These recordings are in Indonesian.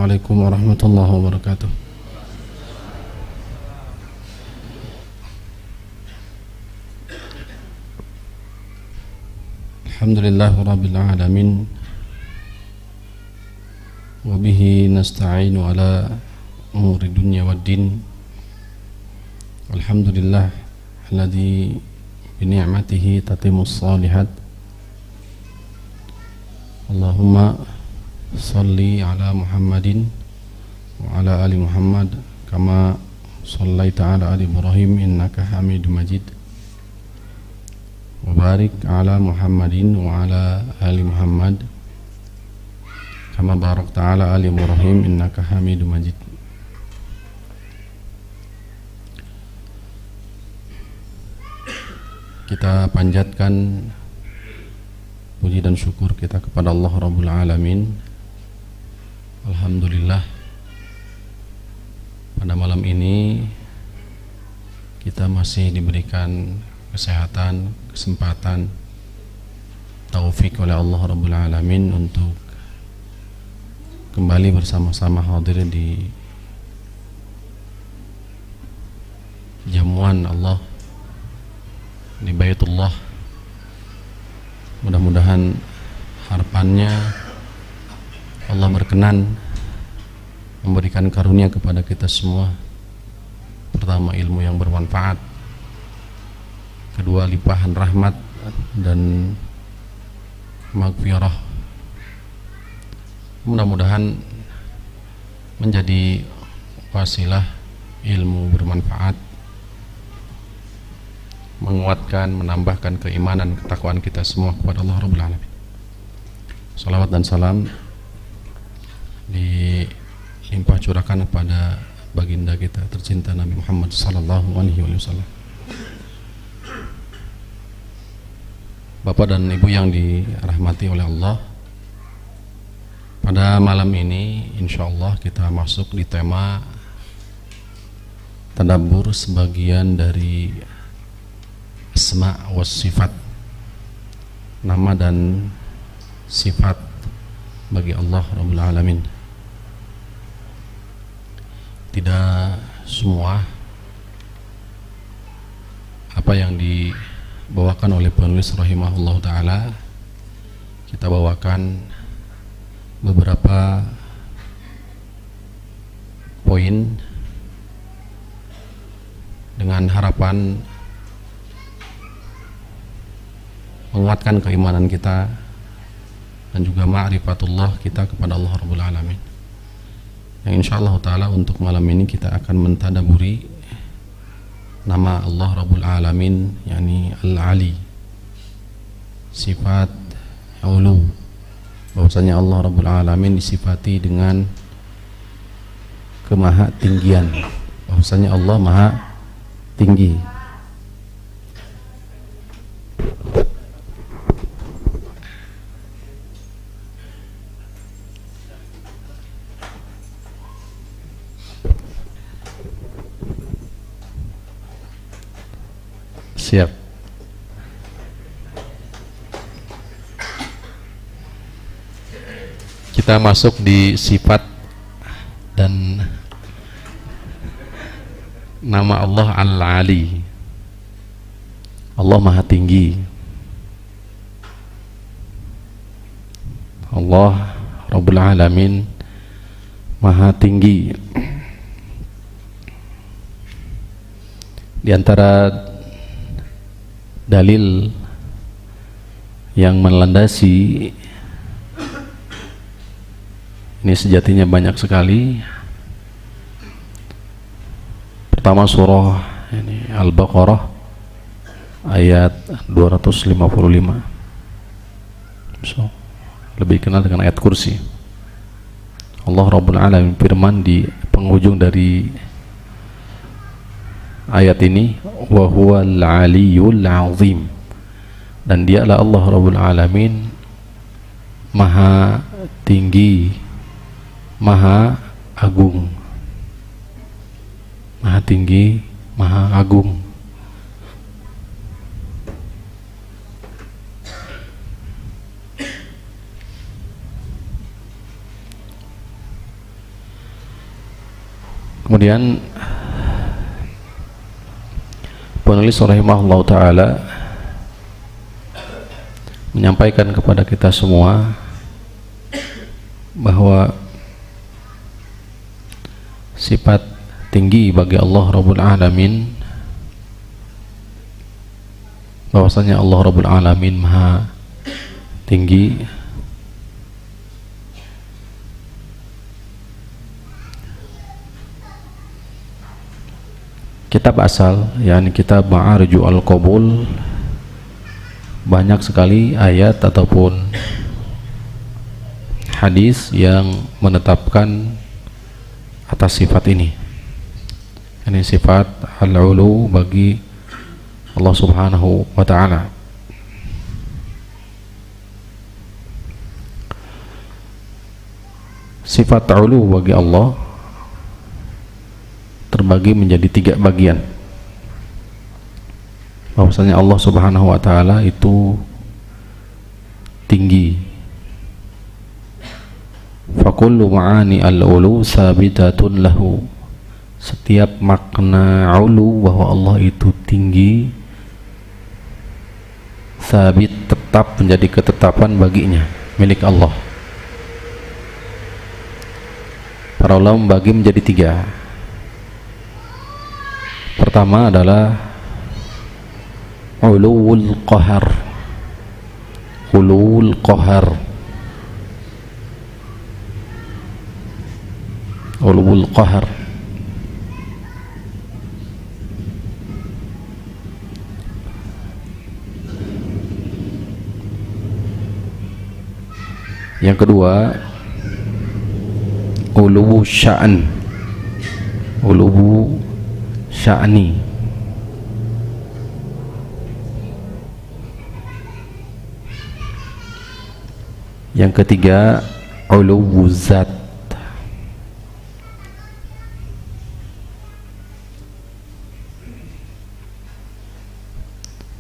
Assalamualaikum warahmatullahi wabarakatuh. Alhamdulillahirabbil alamin. Wa bihi nasta'inu ala umuri dunya waddin. Alhamdulillah alladzi bi ni'matihi tatimmus shalihat. Allahumma salli ala Muhammadin wa ala ali Muhammad kama sallaita ala ali Ibrahim innaka Hamidum Majid. Wa barik ala Muhammadin wa ala ali Muhammad kama barakta ala ali Ibrahim innaka Hamidum Majid. Kita panjatkan puji dan syukur kita kepada Allah Rabbul Alamin. Alhamdulillah, pada malam ini kita masih diberikan kesehatan, kesempatan, taufik oleh Allah Rabbul Alamin untuk kembali bersama-sama hadir di jamuan Allah di Baitullah. Mudah-mudahan harapannya Allah berkenan memberikan karunia kepada kita semua. Pertama, ilmu yang bermanfaat. Kedua, limpahan rahmat dan maghfirah. Mudah-mudahan menjadi wasilah ilmu bermanfaat, menguatkan, menambahkan keimanan, ketakwaan kita semua kepada Allah Rabbul Alamin. Salawat dan salam dilimpah curahkan kepada baginda kita tercinta Nabi Muhammad sallallahu alaihi wasallam. Bapak dan Ibu yang dirahmati oleh Allah, pada malam ini insyaallah kita masuk di tema tadabbur sebagian dari asma was sifat, nama dan sifat bagi Allah Rabbul Alamin. Tidak semua apa yang dibawakan oleh penulis rahimahullah ta'ala kita bawakan beberapa poin dengan harapan menguatkan keimanan kita dan juga ma'rifatullah kita kepada Allah Rabbul Alamin. Yang insyaallah ta'ala untuk malam ini kita akan mentadaburi nama Allah Rabbul Alamin, yakni Al-Ali, sifat ulu, bahwasanya Allah Rabbul Alamin disifati dengan kemaha tinggian, bahwasanya Allah maha tinggi. Siap. Kita masuk di sifat dan nama Allah Al-Ali. Allah maha tinggi. Allah Rabbul Alamin maha tinggi. Di antara dalil yang melandasi ini sejatinya banyak sekali. Pertama, surah ini Al-Baqarah ayat 255. So, lebih kenal dengan ayat kursi. Allah Rabbul Alamin firman di penghujung dari ayat ini, wa huwal aliyyul azim, dan dialah Allah Rabbul Alamin maha tinggi, maha agung. Maha tinggi, maha agung. Kemudian penulis rahimahullah ta'ala menyampaikan kepada kita semua bahwa sifat tinggi bagi Allah Rabbul Alamin, bahwasanya Allah Rabbul Alamin maha tinggi, kitab asal yakni kitab Ma'ariju Al-Qabul banyak sekali ayat ataupun hadis yang menetapkan atas sifat ini. Ini sifat al-ulu bagi Allah Subhanahu wa ta'ala. Sifat ulu bagi Allah terbagi menjadi 3 bagian. Bahwasanya Allah Subhanahu wa ta'ala itu tinggi. Fakullu ma'ani al-ulu sabitatun lahu. Setiap makna ulu bahwa Allah itu tinggi, sabit, tetap, menjadi ketetapan baginya, milik Allah. Para ulama membagi menjadi 3. Pertama adalah ulul qahar. Ulul qahar, ulul qahar. Yang kedua uluwu sya'an, uluwu sya'ni. Yang ketiga uluwu zat.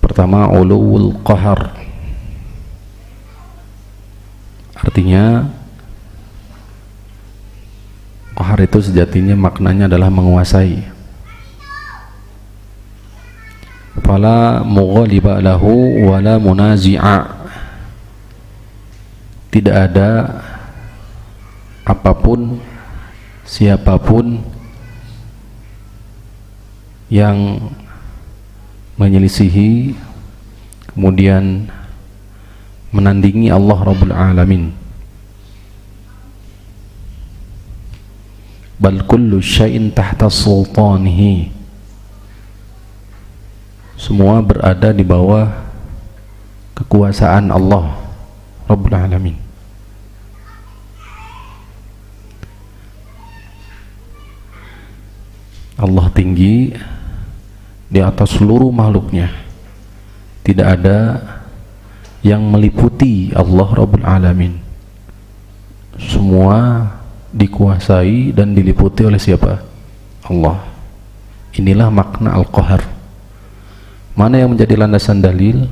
Pertama uluwul qahar, artinya qahar itu sejatinya maknanya adalah menguasai. Fala mughaliba lahu wala munazi'a. Tidak ada apapun, siapapun yang menyelisihi kemudian menandingi Allah Rabbul Alamin. Bal kullu syai'in tahta sultanihi. Semua berada di bawah kekuasaan Allah Rabbul Alamin. Allah tinggi di atas seluruh makhluknya. Tidak ada yang meliputi Allah Rabbul Alamin. Semua dikuasai dan diliputi oleh siapa? Allah. Inilah makna Al-Qahar. Mana yang menjadi landasan dalil?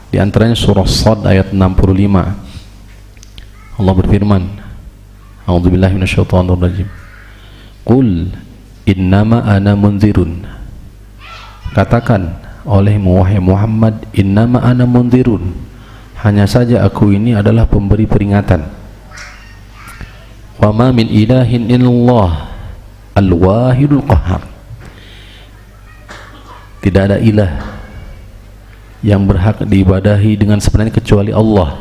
Di antaranya surah Shad ayat 65. Allah berfirman, A'udzubillahi minasyaitonirrajim. Qul innama ana munzirun. Katakan olehmu wahai Muhammad, innama ana munzirun. Hanya saja aku ini adalah pemberi peringatan. Wa ma min ilahin illallah al-wahidul qahhar. Tidak ada ilah yang berhak diibadahi dengan sebenarnya kecuali Allah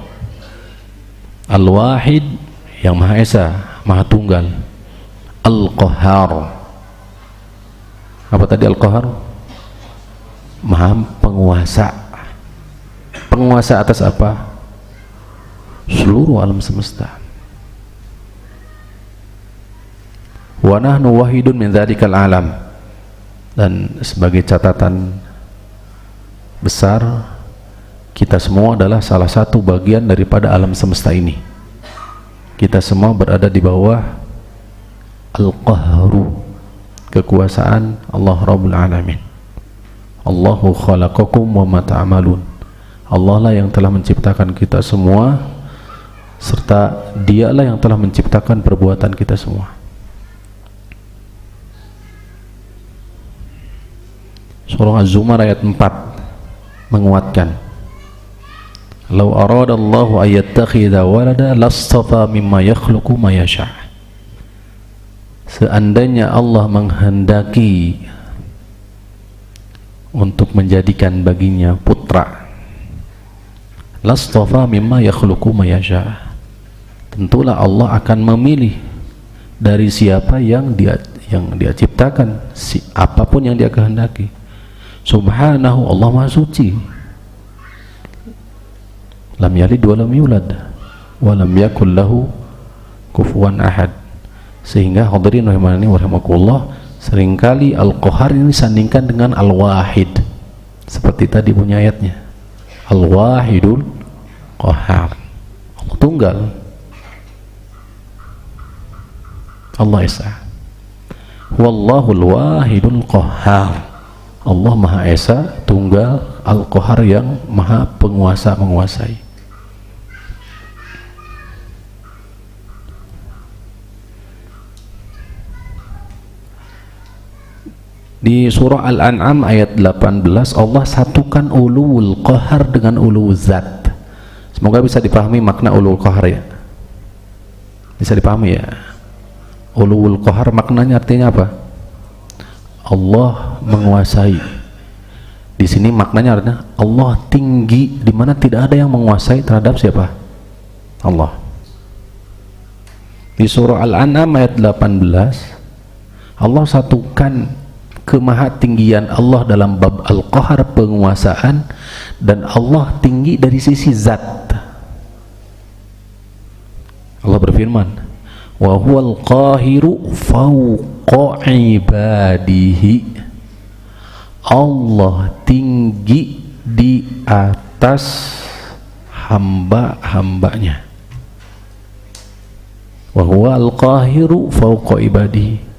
Al-Wahid, yang Maha Esa, Maha Tunggal. Al-Qahhar, apa tadi Al-Qahhar? Maha penguasa. Penguasa atas apa? Seluruh alam semesta. Wa nahnu wahidun min dzarikal alam. Dan sebagai catatan besar, kita semua adalah salah satu bagian daripada alam semesta ini. Kita semua berada di bawah Al-Qahru, kekuasaan Allah Rabbul Alamin. Allahu khalaqakum wa ma ta'malun. Allah lah yang telah menciptakan kita semua, serta Dialah yang telah menciptakan perbuatan kita semua. Surah Az-Zumar ayat 4 menguatkan, "Lau aradallahu ayyattakhidha walada lastafa mimma yakhluqu ma yasha." Seandainya Allah menghendaki untuk menjadikan baginya putra, lastafa mimma yakhluqu ma yasha, tentulah Allah akan memilih dari siapa yang dia ciptakan, apapun yang dia kehendaki. Subhanahu, Allah Maha Suci. Lam yalid wa lam yulad wa lam yakul lahu kufuwan ahad. Sehingga hadirin rahimani wa rahimakumullah, seringkali Al-Qahar ini disandingkan dengan Al-Wahid, seperti tadi punya ayatnya, Al-Wahidul Qahar, Allah tunggal, Allah Esa. Wallahul Wahidul Qahar, Allah Maha Esa, tunggal, Al-Qahar yang Maha Penguasa, menguasai. Di surah Al-An'am ayat 18 Allah satukan uluwul qahar dengan uluwul zat. Semoga bisa dipahami makna uluwul qahar ya. Bisa dipahami ya. Uluwul qahar maknanya artinya apa? Allah menguasai. Di sini maknanya artinya Allah tinggi, di mana tidak ada yang menguasai terhadap siapa? Allah. Di surah Al-An'am ayat 18 Allah satukan kemahatinggian Allah dalam bab Al-Qahar, penguasaan, dan Allah tinggi dari sisi zat. Allah berfirman, wa huwal qahiru fawqa ibadihi, Allah tinggi di atas hamba-hambanya. Wa huwal qahiru fawqa ibadihi,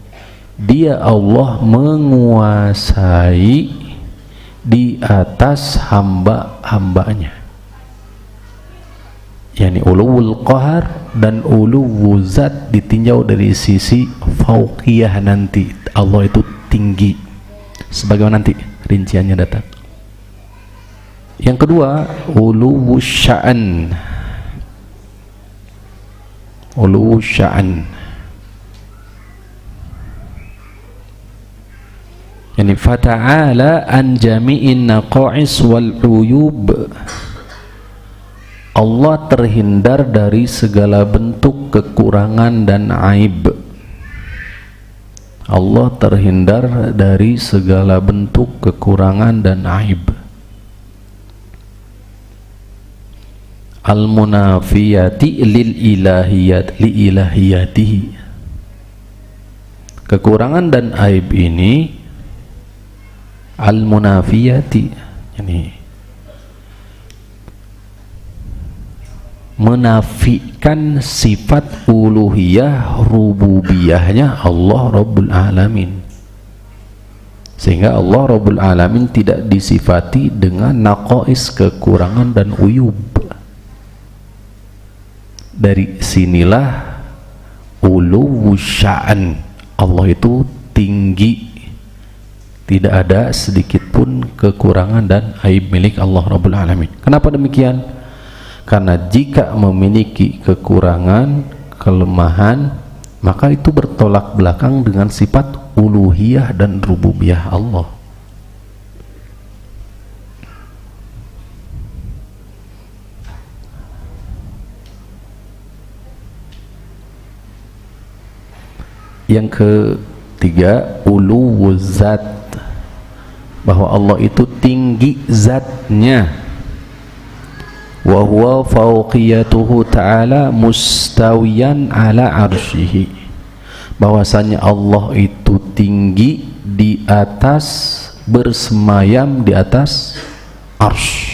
Dia Allah menguasai di atas hamba-hambanya. Yani uluwul qahar dan uluwul zat ditinjau dari sisi fauqiyah, nanti Allah itu tinggi, sebagaimana nanti rinciannya datang. Yang kedua, uluwul sya'an. Uluwul sya'an, yani fata'ala an jami'in naqa'is wal uyub, Allah terhindar dari segala bentuk kekurangan dan aib. Allah terhindar dari segala bentuk kekurangan dan aib. Al-munafiyati lil ilahiyat li ilahiyatihi, kekurangan dan aib ini al-munafiyati, yani menafikan sifat uluhiyah rububiyahnya Allah Rabbul Alamin, sehingga Allah Rabbul Alamin tidak disifati dengan naqais, kekurangan dan uyub. Dari sinilah uluwus sya'an, Allah itu tinggi, tidak ada sedikit pun kekurangan dan aib milik Allah Rabbul Alamin. Kenapa demikian? Karena jika memiliki kekurangan, kelemahan, maka itu bertolak belakang dengan sifat uluhiyah dan rububiyah Allah. Yang ketiga, uluwuz zat, bahwa Allah itu tinggi zatnya. Wa huwa fauqiyatuhu ta'ala mustawiyan ala arsyihi, bahwasanya Allah itu tinggi di atas, bersemayam di atas arsy.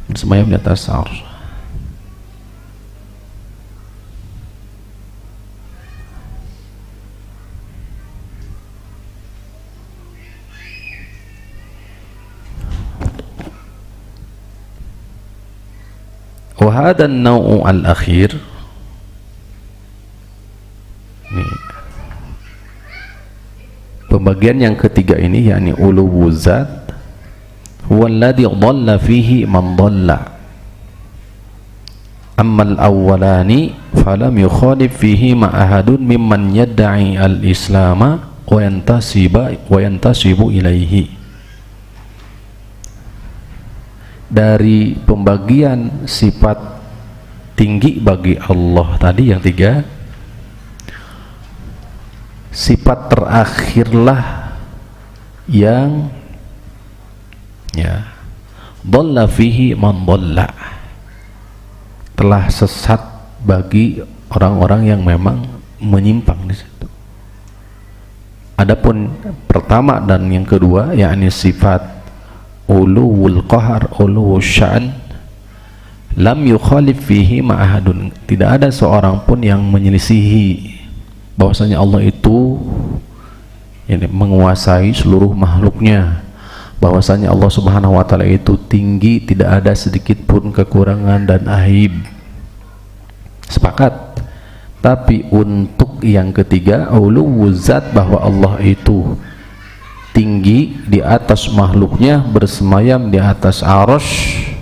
Bersemayam di atas arsy. Wahada an-naw'u al-akhir, pembagian yang ketiga ini yakni uluwuz zat walladhi dhalla fihi man dhalla, ammal awwalani falam yukhalif fihi ma ahadun mimman yadda'i al-islama wa yantasibu ilaihi. Dari pembagian sifat tinggi bagi Allah tadi yang tiga, sifat terakhirlah yang dhalla fihi man dhalla, telah sesat bagi orang-orang yang memang menyimpang di situ. Adapun pertama dan yang kedua yakni sifat uluwul qahar, uluwul sya'an, lam yukhalif fihi ma'ahadun, tidak ada seorang pun yang menyelisihi bahwasanya Allah itu menguasai seluruh makhluknya, bahwasanya Allah Subhanahu wa taala itu tinggi, tidak ada sedikit pun kekurangan dan aib. Sepakat. Tapi untuk yang ketiga, uluwuz zat, bahwa Allah itu tinggi di atas makhluknya, bersemayam di atas arsy,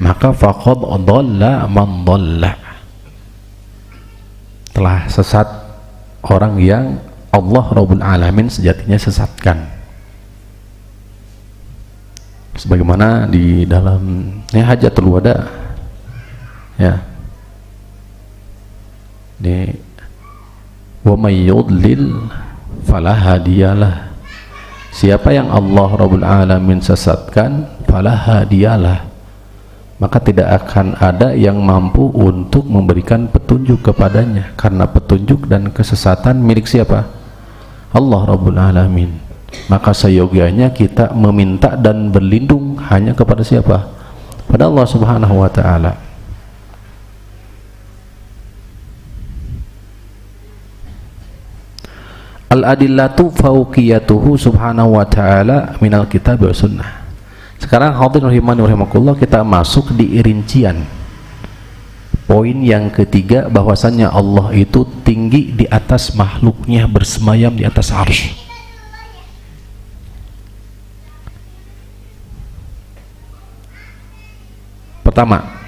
maka faqad dhalla man dhalla, telah sesat orang yang Allah Rabbul Alamin sejatinya sesatkan. Sebagaimana di dalam Hajatul Wada di wa may yudlil fala hadiyalah, siapa yang Allah Rabbul Alamin sesatkan fala hadiyalah, maka tidak akan ada yang mampu untuk memberikan petunjuk kepadanya, karena petunjuk dan kesesatan milik siapa? Allah Rabbul Alamin. Maka seyogianya kita meminta dan berlindung hanya kepada siapa? Pada Allah Subhanahu wa taala. Al-adillatu fauqiyatuhu subhanahu wa ta'ala minal kitab wa sunnah. Sekarang hadirin rahimani rahimakumullah, kita masuk di rincian poin yang ketiga, bahwasannya Allah itu tinggi di atas makhluknya, bersemayam di atas arsy. Pertama,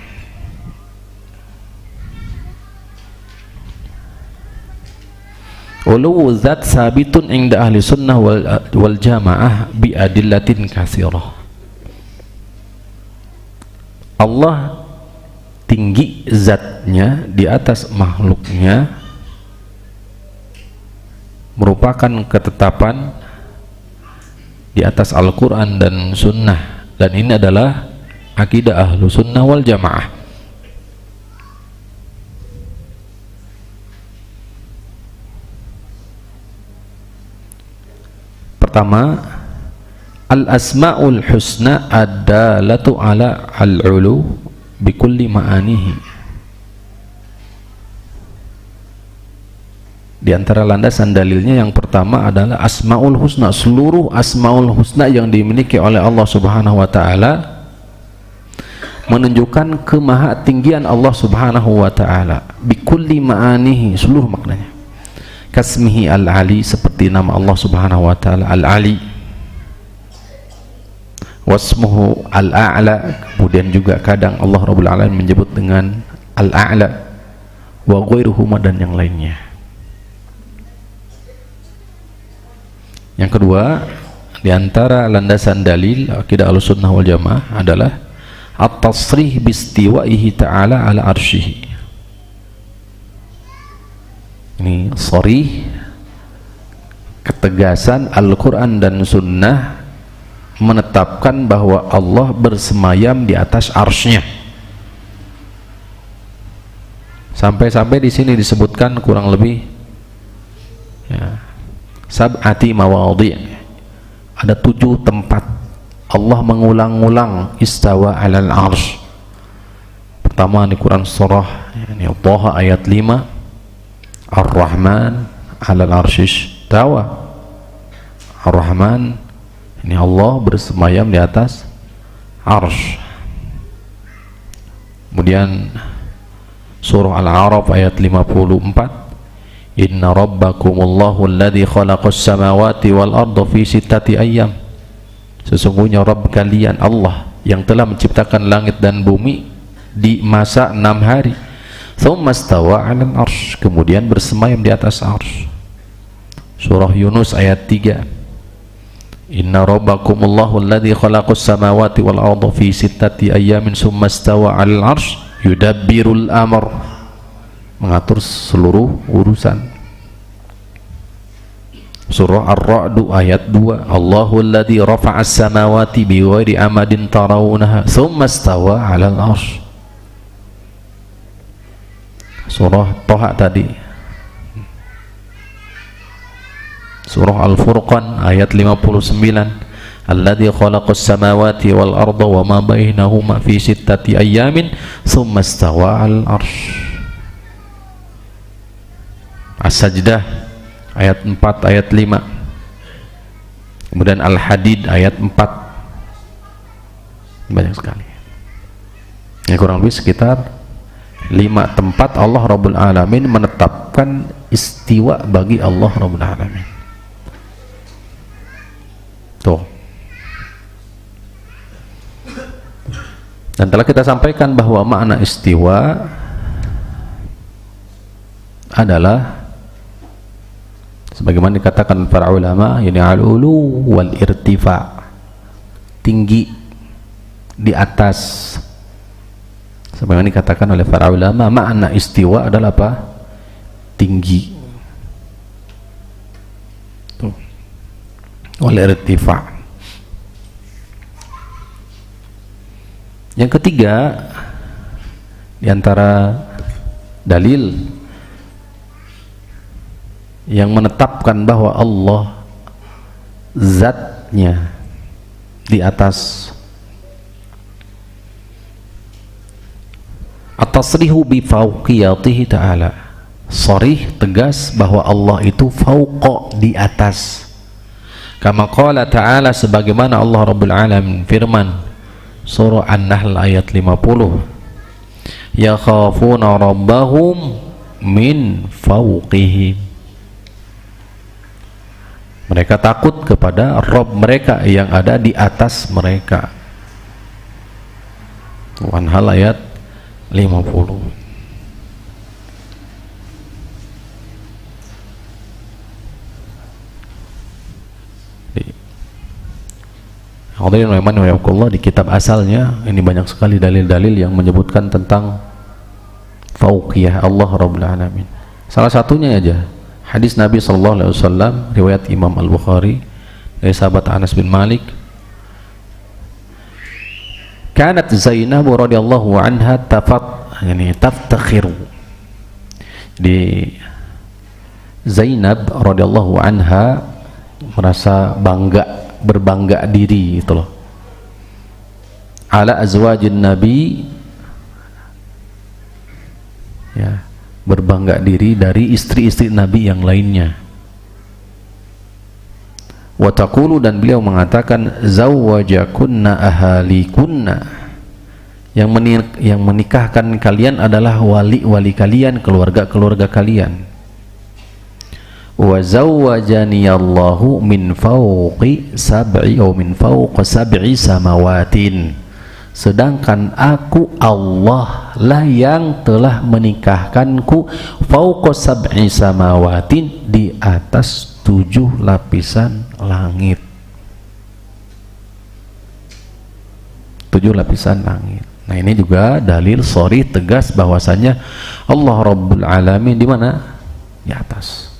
uluwu zat sabitun inda ahli sunnah wal jamaah bi adillatin katsirah. Allah tinggi zatnya di atas makhluknya merupakan ketetapan di atas Al-Quran dan sunnah, dan ini adalah akidah ahlu sunnah wal jamaah. Pertama, al-asma'ul husna ad-dalatu ala al-ulu bikulli ma'anihi. Di antara landasan dalilnya yang pertama adalah asma'ul husna, seluruh asma'ul husna yang dimiliki oleh Allah Subhanahu wa taala menunjukkan kemahatinggian Allah Subhanahu wa taala bikulli ma'anihi, seluruh maknanya. Kasmihi al-ali, seperti nama Allah Subhanahu wa taala al-ali, wasmuhu al-a'la, kemudian juga kadang Allah Rabbul Alamin menyebut dengan al-a'la, wa ghairuhuma, dan yang lainnya. Yang kedua, di antara landasan dalil akidah Ahlussunnah wal Jamaah adalah at-tasrih bistiwaihi ta'ala ala arsyihi. Ini sharih, ketegasan Al-Quran dan Sunnah menetapkan bahwa Allah bersemayam di atas arsy-Nya. Sampai-sampai di sini disebutkan kurang lebih sab'ati mawadhi', ada 7 tempat Allah mengulang-ulang istawa 'alal arsy. Pertama di Quran surah Thaha ayat 5, Ar-Rahman 'alal arsy istawa. Ar-Rahman, ini Allah bersemayam di atas arsy. Kemudian surah Al-A'raf ayat 54, Inna rabbakumullahu alladhi khalaqas samawati wal arda fi sittati ayyam. Sesungguhnya Rabb kalian Allah yang telah menciptakan langit dan bumi di masa 6 hari. Thumma stawa 'alal arsy, kemudian bersemayam di atas arsy. Surah Yunus ayat 3. Inna rabbakumullahu alladhi khalaqas samawati wal arda fi sittati ayyamin thumma stawa 'alal arsy yudabbirul amr, mengatur seluruh urusan. Surah Ar-Ra'd ayat 2. Allahu alladhi rafa'as samawati bighairi amadin tarawunaha thumma stawa 'alal arsy. Surah Thaha tadi. Surah Al-Furqan ayat 59. Alladhi khalaqas samawati wal arda wa ma bainahuma fi sittati ayyamin thumma stawa 'alal arsy. As-Sajdah ayat 4 ayat 5. Kemudian Al-Hadid ayat 4. Banyak sekali. Ya, kurang lebih sekitar 5 tempat Allah Rabbul Alamin menetapkan istiwa bagi Allah Rabbul Alamin. Tuh. Dan telah kita sampaikan bahwa makna istiwa adalah sebagaimana dikatakan para ulama, yani al-ulu wal irtifa, tinggi, di atas. Sebagaimana dikatakan oleh para ulama, makna istiwa adalah apa? Tinggi. Tuh. Wal irtifa. Yang ketiga, di antara dalil yang menetapkan bahwa Allah zatnya di atas, at-tasrihu bi fauqiyatihi ta'ala, sharih tegas bahwa Allah itu fauqa, di atas. Kama qala ta'ala, sebagaimana Allah Rabbul Alamin firman surah An-Nahl ayat 50, yakhafuna rabbahum min fauqihim, mereka takut kepada Rabb mereka yang ada di atas mereka. An-Nahl ayat 50. Hadirin wa iman di kitab asalnya ini banyak sekali dalil-dalil yang menyebutkan tentang fauqiyah Allah Rabbul Alamin. Salah satunya aja hadis Nabi SAW riwayat Imam Al-Bukhari dari sahabat Anas bin Malik, kanat Zainab radhiyallahu anha taftakhiru, di Zainab radhiyallahu anha merasa bangga, berbangga diri itu loh, ala azwajin Nabi, ya, berbangga diri dari istri-istri Nabi yang lainnya. Wa taqulu, dan beliau mengatakan, zawwajakunna ahalikunna, yang menikahkan kalian adalah wali-wali kalian, keluarga-keluarga kalian. Wa zawwajani Allahu min fawqi sab'i atau min fawqi sab'i samawatin, sedangkan aku Allah lah yang telah menikahkanku fawqa sab'i samawatin, di atas 7 lapisan langit. 7 lapisan langit. Nah, ini juga dalil sharih tegas bahwasanya Allah Rabbul Alamin di mana? Di atas,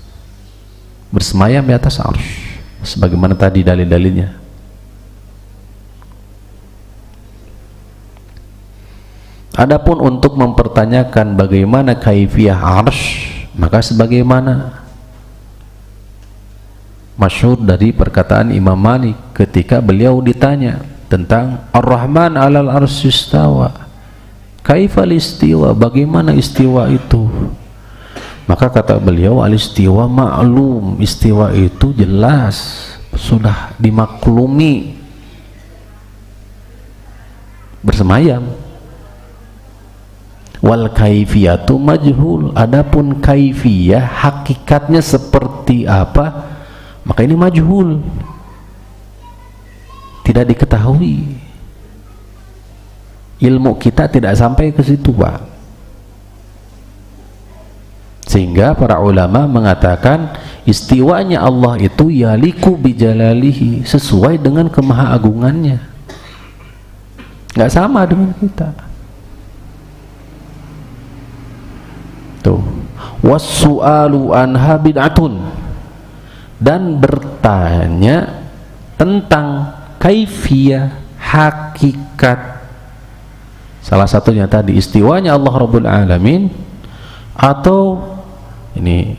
bersemayam di atas arsy, sebagaimana tadi dalil-dalilnya. Adapun untuk mempertanyakan bagaimana kaifiyah arsy, maka sebagaimana masyhur dari perkataan Imam Malik ketika beliau ditanya tentang Ar-Rahman 'alal arsy istawa, kaifal istiwa, bagaimana istiwa itu? Maka kata beliau, al-istiwa ma'lum, istiwa itu jelas, sudah dimaklumi, bersemayam. wal kaifiyatu majhul, adapun kaifiyah hakikatnya seperti apa maka ini majhul, tidak diketahui, ilmu kita tidak sampai ke situ Pak. Sehingga para ulama mengatakan istiwanya Allah itu yaliku bijalalihi, sesuai dengan kemahaagungannya, nggak sama dengan kita. Tuh, wassu'alu anha bid'atun, dan bertanya tentang kaifiyah, hakikat, salah satunya tadi istiwanya Allah Rabbul Alamin, atau ini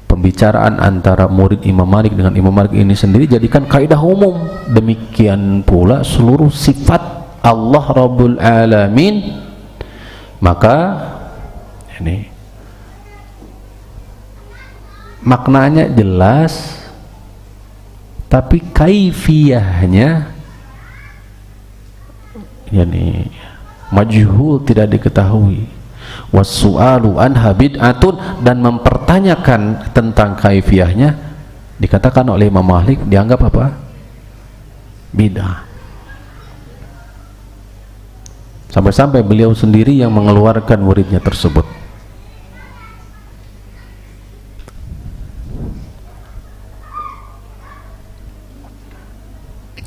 pembicaraan antara murid Imam Malik dengan Imam Malik ini sendiri jadikan kaidah umum. Demikian pula seluruh sifat Allah Rabbul Alamin, maka ini maknanya jelas tapi kaifiyahnya yani majhul, tidak diketahui. Wassu'alu anha bid'atun, dan mempertanyakan tentang kaifiyahnya dikatakan oleh Imam Malik dianggap apa? Bid'ah. Sampai-sampai beliau sendiri yang mengeluarkan muridnya tersebut.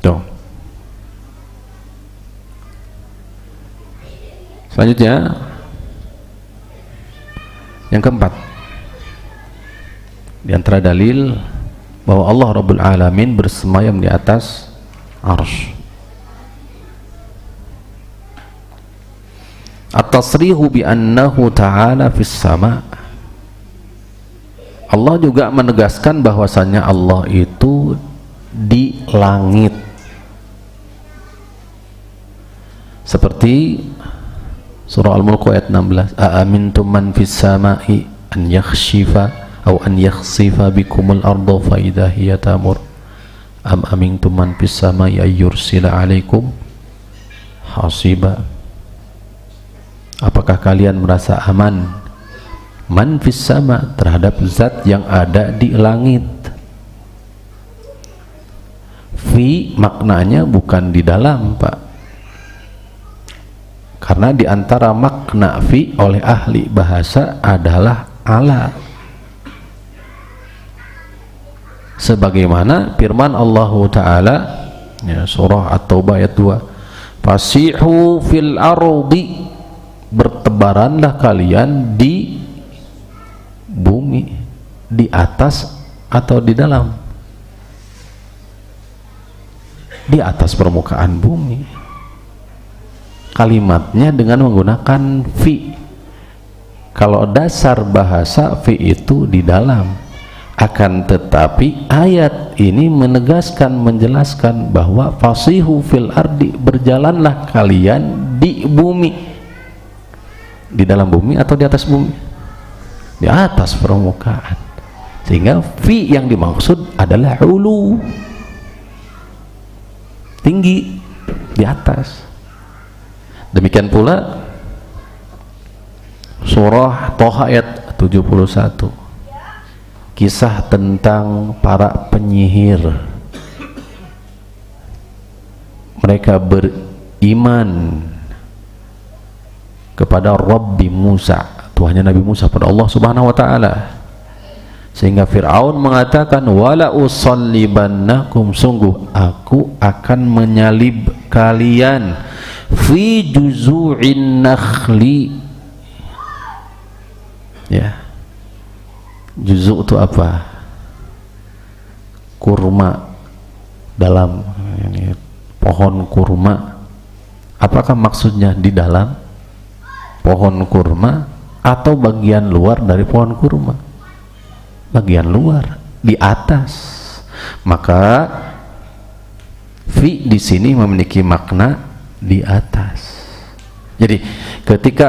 Tuh. Selanjutnya yang keempat, di antara dalil bahwa Allah Rabbul Alamin bersemayam di atas arsy, at-tasrihu bi annahu ta'ala fis sama'. Allah juga menegaskan bahwasannya Allah itu di langit, seperti surah Al-Mulk ayat 16, a'amintum man fis sama'i an yakhshifa aw an yakhsifa bikumul arda fa idza hiya tamur am amintum man fis sama'i ay yursila 'alaikum hasiba. Apakah kalian merasa aman, man fis sama', terhadap zat yang ada di langit? Fi maknanya bukan di dalam Pak, karena di antara makna fi oleh ahli bahasa adalah ala, sebagaimana firman Allah Ta'ala ya, surah At-Taubah ayat 2, fasihu fil ardi, bertebaranlah kalian di bumi, di atas atau di dalam? Di atas permukaan bumi. Kalimatnya dengan menggunakan fi. Kalau dasar bahasa fi itu di dalam, akan tetapi ayat ini menegaskan, menjelaskan bahwa fasihu fil ardi, berjalanlah kalian di bumi. Di dalam bumi atau di atas bumi? Di atas permukaan. Sehingga fi yang dimaksud adalah ulu, tinggi, di atas. Demikian pula surah Thaha ayat 71, kisah tentang para penyihir. Mereka beriman kepada Rabbi Musa, Tuhannya Nabi Musa, pada Allah Subhanahu wa Ta'ala, sehingga Fir'aun mengatakan wala usallibannakum, sungguh aku akan menyalib kalian fi juzu'in nakhli. Ya, juzu' itu apa? Kurma, dalam ini, pohon kurma. Apakah maksudnya di dalam pohon kurma atau bagian luar dari pohon kurma? Bagian luar, di atas. Maka fi di sini memiliki makna di atas. Jadi ketika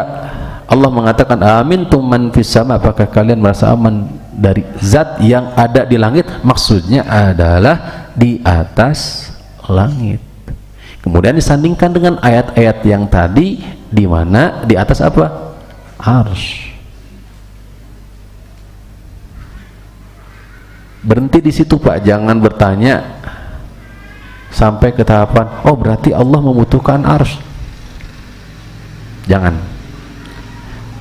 Allah mengatakan amin tuman fis sama, apakah kalian merasa aman dari zat yang ada di langit, maksudnya adalah di atas langit. Kemudian disandingkan dengan ayat-ayat yang tadi, di mana di atas apa? Arsy. Berhenti di situ Pak, jangan bertanya sampai ke tahapan, oh berarti Allah membutuhkan arsy. Jangan.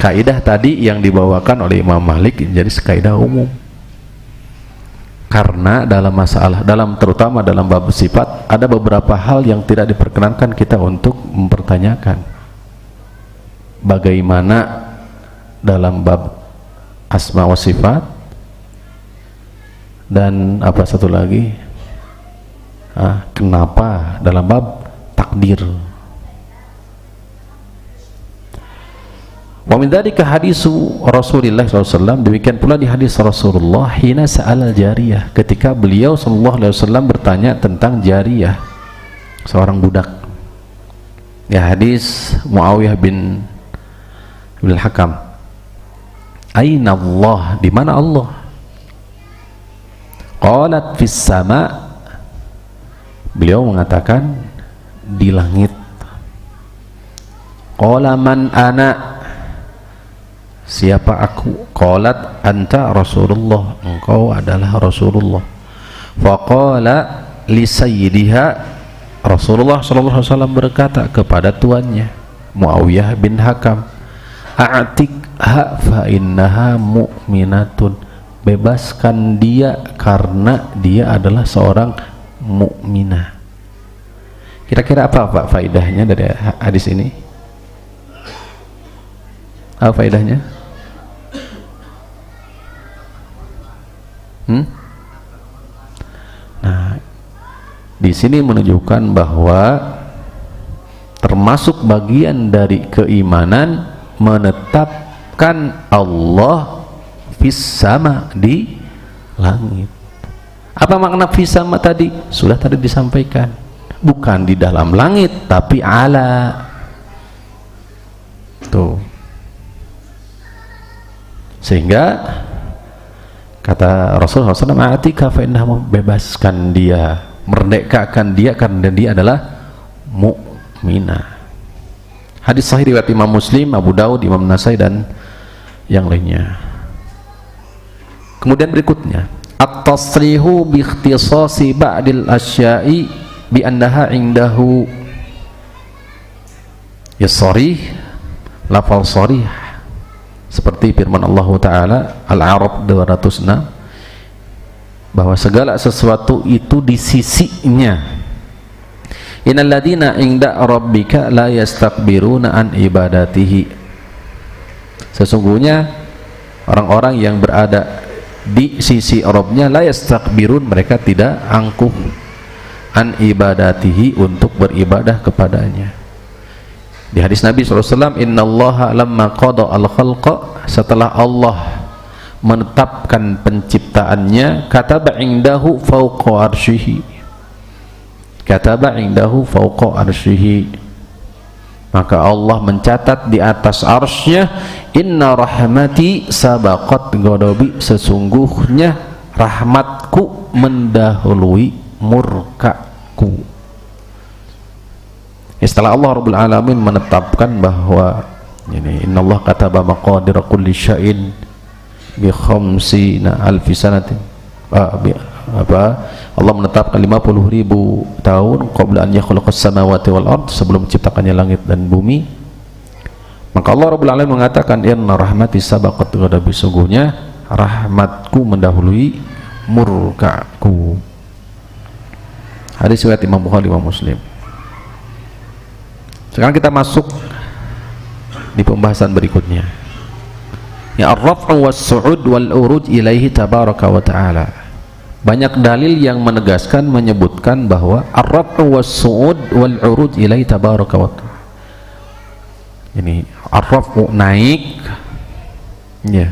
Kaidah tadi yang dibawakan oleh Imam Malik jadi kaidah umum. Karena dalam masalah, terutama dalam bab sifat, ada beberapa hal yang tidak diperkenankan kita untuk mempertanyakan. Bagaimana dalam bab asma wa sifat, dan apa satu lagi, kenapa dalam bab takdir. Wa min dzalika hadisu Rasulullah SAW, demikian pula di hadis Rasulullah hina sa'al jariyah, ketika beliau sallallahu alaihi wasallam bertanya tentang jariyah, seorang budak. Ya, hadis Muawiyah bin Al-Hakam. Aina Allah, di mana Allah? Qalat fis sama, beliau mengatakan di langit. Qala man ana, siapa aku? Qalat anta Rasulullah, engkau adalah Rasulullah. Faqala li sayyidiha, Rasulullah sallallahu alaihi wasallam berkata kepada tuannya Muawiyah bin Hakam, a'tikha fa innaha mu'minatun, bebaskan dia karena dia adalah seorang mukminah. Kira-kira apa Pak faedahnya dari hadis ini? Apa faedahnya? Nah, di sini menunjukkan bahwa termasuk bagian dari keimanan menetapkan Allah fis sama, di langit. Apa makna fis sama tadi? Sudah tadi disampaikan, bukan di dalam langit tapi ala. Tuh. Sehingga kata Rasulullah SAW, "Atika fa innahu", bebaskan dia, merdekakan dia karena dia adalah mukminah. Hadis sahih riwayat Imam Muslim, Abu Daud, Imam Nasai dan yang lainnya. Kemudian berikutnya, at-tasrihu bi ikhtisasi ba'dil asya'i bi annaha indahu. Ya sharih, lafal sharih seperti firman Allah Ta'ala Al-A'raf 206, bahwa segala sesuatu itu di sisinya. Innal ladina inda rabbika la yastakbiruna an ibadatihi, sesungguhnya orang-orang yang berada di sisi Rabbnya, la yastakbirun, mereka tidak angkuh, an ibadatihi, untuk beribadah kepadanya. Di hadis Nabi SAW, innallaha lamma qada al-khalqa, setelah Allah menetapkan penciptaannya, kataba indahu fawqa arsyihi, kataba indahu fawqa arsyihi, maka Allah mencatat di atas arsy-Nya, inna rahmati sabaqat ghadabi, sesungguhnya rahmatku mendahului murkaku. Setelah Allah Rabbul Alamin menetapkan bahwa ini innallaha kataba maqadir kulli syai'in bi khamsina alfi sanatin, Allah menetapkan 50.000 tahun qabla an yakhluqas samawati wal ard, sebelum menciptakannya langit dan bumi. Maka Allah Rabbul Alamin mengatakan inna rahmati sabaqat ghadabi, sungguhnya rahmatku mendahului murkaku. Hadis riwayat Imam Bukhari, Imam Muslim. Sekarang kita masuk di pembahasan berikutnya, ya ar-raf'u was-su'ud wal-uruj ilaihi tabaraka wa ta'ala. Banyak dalil yang menegaskan, menyebutkan bahwa ar-raf'u was-su'ud wal-uruj ilaihi tabaraka wa ta'ala. Ini ar-raf'u naik, ya,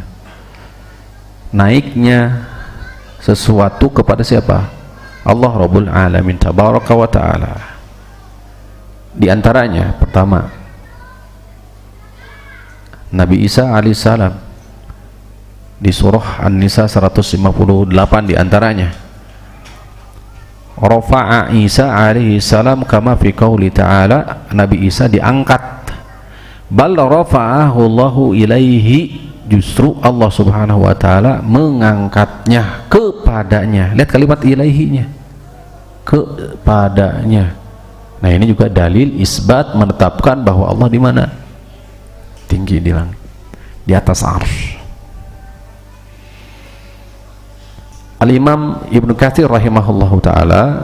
naiknya sesuatu kepada siapa? Allah Rabbul Alamin tabaraka wa ta'ala. Di antaranya pertama, Nabi Isa alaihissalam di surah An-Nisa 158, di antaranya rafa'a Isa alaihi salam kama fi qauli ta'ala, Nabi Isa diangkat. Bal rafa'ahu Allahu ilaihi, justru Allah subhanahu wa ta'ala mengangkatnya kepadanya. Lihat kalimat ilaihinya, kepadanya. Nah ini juga dalil isbat, menetapkan bahwa Allah di mana? Tinggi di langit, di atas arsy. Al-Imam Ibnu Katsir rahimahullahu ta'ala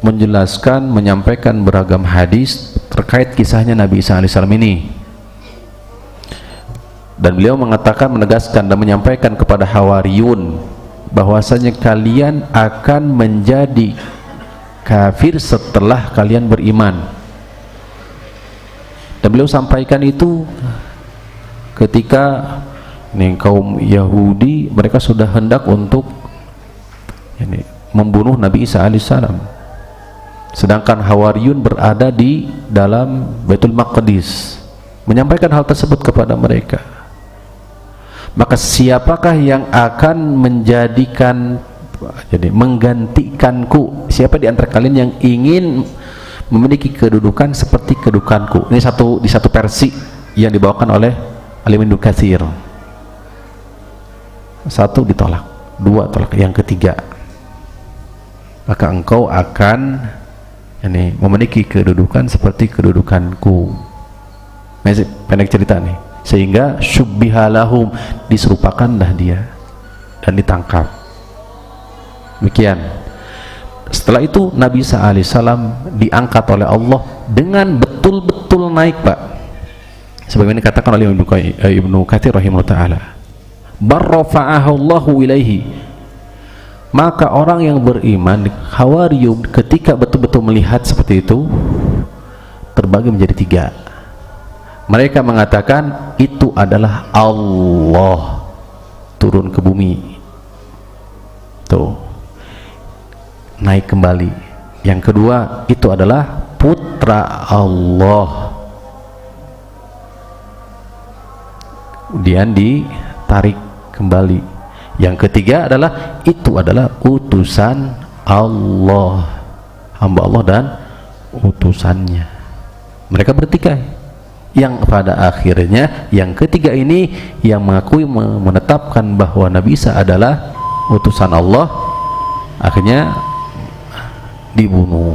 menjelaskan, menyampaikan beragam hadis terkait kisahnya Nabi Isa alaihissalam ini, dan beliau mengatakan, menegaskan dan menyampaikan kepada Hawariyun bahwasanya kalian akan menjadi kafir setelah kalian beriman. Dan beliau sampaikan itu ketika kaum Yahudi mereka sudah hendak untuk membunuh Nabi Isa alaihissalam, sedangkan Hawariyun berada di dalam Baitul Maqdis, menyampaikan hal tersebut kepada mereka. Maka siapakah yang akan menggantikanku? Siapa di antara kalian yang ingin memiliki kedudukan seperti kedudukanku? Ini di satu versi yang dibawakan oleh Al-Imam Ibnu Katsir. Satu ditolak, dua tolak, yang ketiga, maka engkau akan memiliki kedudukan seperti kedudukanku. Pendek cerita nih, sehingga syubbihalahum, diserupakanlah dia dan ditangkap. Demikian. Setelah itu Nabi Isa alaihissalam diangkat oleh Allah dengan betul-betul naik, Pak, sebagaimana dikatakan oleh Ibnu Katsir rahimahullah ta'ala, barrafa'ahu Allahu ilaihi. Maka orang yang beriman, Hawariyun, ketika betul-betul melihat seperti itu, terbagi menjadi tiga. Mereka mengatakan itu adalah Allah turun ke bumi, tuh naik kembali. Yang kedua, itu adalah putra Allah, kemudian ditarik kembali. Yang ketiga adalah itu adalah utusan Allah, hamba Allah dan utusannya. Mereka bertikai. Yang pada akhirnya yang ketiga ini yang mengakui, menetapkan bahwa Nabi Isa adalah utusan Allah, akhirnya dibunuh.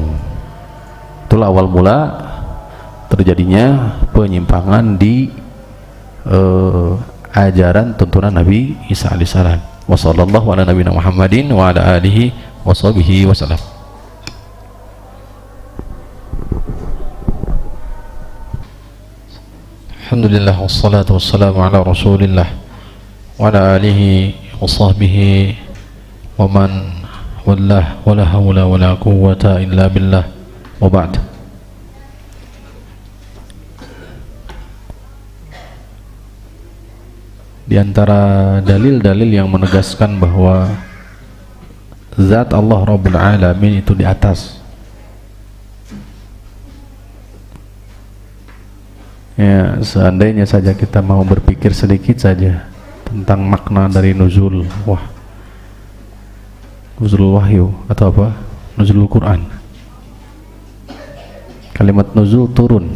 Itulah awal mula terjadinya penyimpangan di ajaran tuntunan Nabi Isa alaihissalam. Wassallallahu ala nabiyina Muhammadin wa ala alihi washabihi wasallam. Alhamdulillah, wassalatu wassalamu ala rasulillah wa ala alihi wa sahbihi wa man wallah, wa la hawla wa la quwwata illa billah, wa ba'd. Di antara dalil-dalil yang menegaskan bahwa zat Allah Rabbul Alamin itu di atas, ya, seandainya saja kita mau berpikir sedikit saja tentang makna dari nuzul wahyu atau apa, nuzulul Quran. Kalimat nuzul, turun,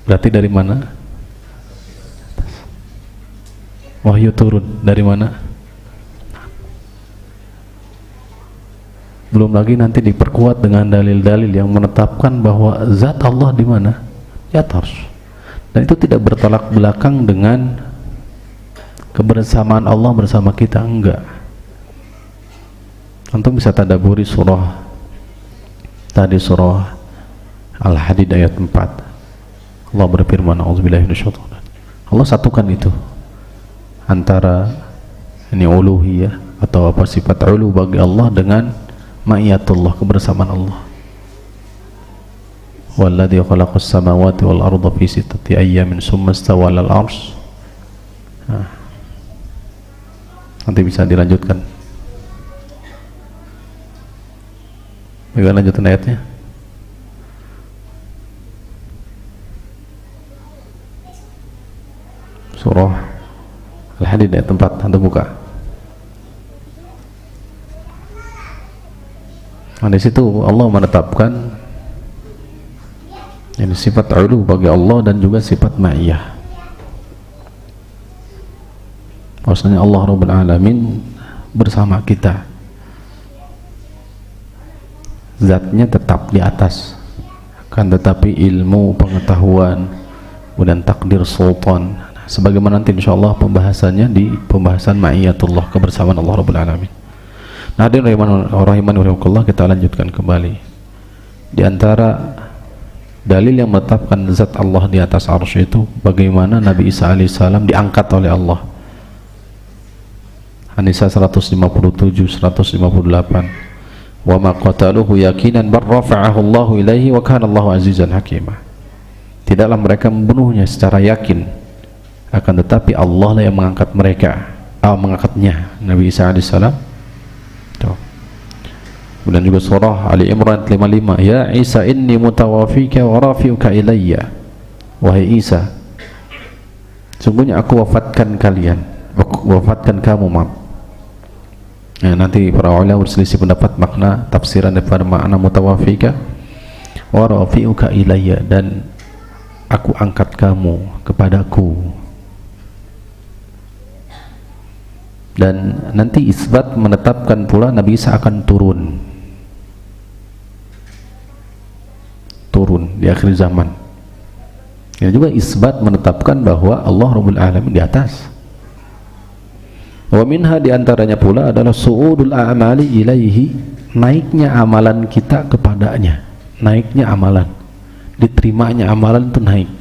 berarti dari mana? Wahyu turun dari mana? Belum lagi nanti diperkuat dengan dalil-dalil yang menetapkan bahwa zat Allah di mana? Di atas. Dan itu tidak bertolak belakang dengan kebersamaan Allah bersama kita, enggak. Antum bisa tadabburi surah tadi, surah Al-Hadid ayat 4. Allah berfirman, a'udzubillahi minasyaitonir rajim. Allah satukan itu antara ini uluhiyah atau apa, sifat ulu bagi Allah dengan ma'iyatullah, kebersamaan Allah. Walladzi khalaqas samawati wal arda fi sittati ayyamin tsumma istawa 'alal 'arsy. Nanti bisa dilanjutkan. Bagaimana lanjutan ayatnya? Surah Al-Hadid ayat 4, Anda buka. Nah, di situ Allah menetapkan ini sifat ulu bagi Allah dan juga sifat ma'iyah. Maksudnya Allah Rabbul Alamin bersama kita, zatnya tetap di atas, akan tetapi ilmu, pengetahuan, kemudian takdir, sultan, sebagaimana nanti insyaallah pembahasannya di pembahasan ma'iyatullah, kebersamaan Allah Rabbul Alamin. Nah, hadirin rahimanillah, kita lanjutkan kembali. Di antara dalil yang menetapkan zat Allah di atas arsy itu bagaimana Nabi Isa alaihissalam diangkat oleh Allah. An-Nisa 157, 158. Wa ma qataluhu yaqinan bar rafa'ahu Allahu ilaihi wa kana Allahu azizan hakimah. Tidaklah mereka membunuhnya secara yakin, akan tetapi Allah lah yang mengangkat mereka, mengangkatnya Nabi Isa alaihissalam. Kemudian juga surah Ali Imran 55, ya Isa inni mutawafika wa rafi'uka ilayya. Wahai Isa, sungguhnya aku wafatkan kalian, wafatkan kamu, maaf. Nah, nanti para ulama berselisih pendapat makna tafsiran daripada makna mutawafika wa rafi'uka ilayya, dan aku angkat kamu kepadaku. Dan nanti isbat menetapkan pula Nabi Isa akan turun di akhir zaman. Ya, juga isbat menetapkan bahwa Allah Rabbul Alamin di atas. Wa minha, diantaranya pula adalah su'udul a'mali ilaihi, naiknya amalan kita kepadanya, naiknya amalan, diterimanya amalan itu naik.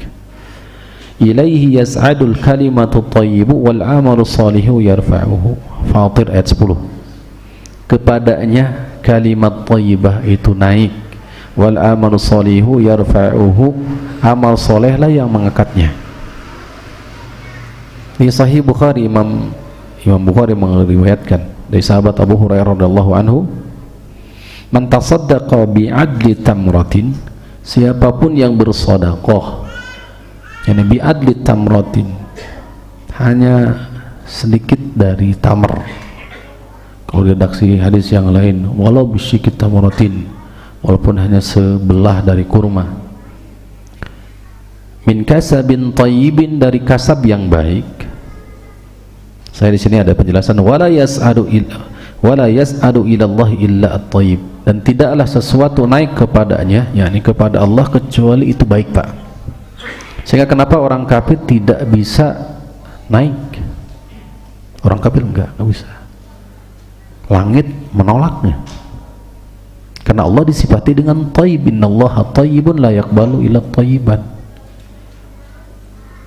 Ilaihi yas'adul kalimatu thayyibu wal amalu salihu yarfa'uhu. Fatir ayat 10. Kepadanya kalimat thayyibah itu naik, wal amalu salihu yarfa'uhu, amal soleh lah yang mengangkatnya. Di Sahih Bukhari, Imam Bukhari meriwayatkan dari sahabat Abu Hurairah radhiyallahu anhu, man tasaddaqa bi'adli tamratin, siapapun yang bersedekah, yani bi'adli tamratin, hanya sedikit dari tamr. Kalau redaksi hadis yang lain, walau bisyikit tamratin, walaupun hanya sebelah dari kurma. Min kasabin thayyibin, dari kasab yang baik. Saya di sini ada penjelasan wala yas'adu ilallahi illa at-thayyib, dan tidaklah sesuatu naik kepadanya, yakni kepada Allah, kecuali itu baik, Pak. Sehingga kenapa orang kafir tidak bisa naik? Orang kafir enggak bisa. Langit menolaknya. Karena Allah disifati dengan thayyib, innallaha thayyibun la yaqbalu illa thayyiban.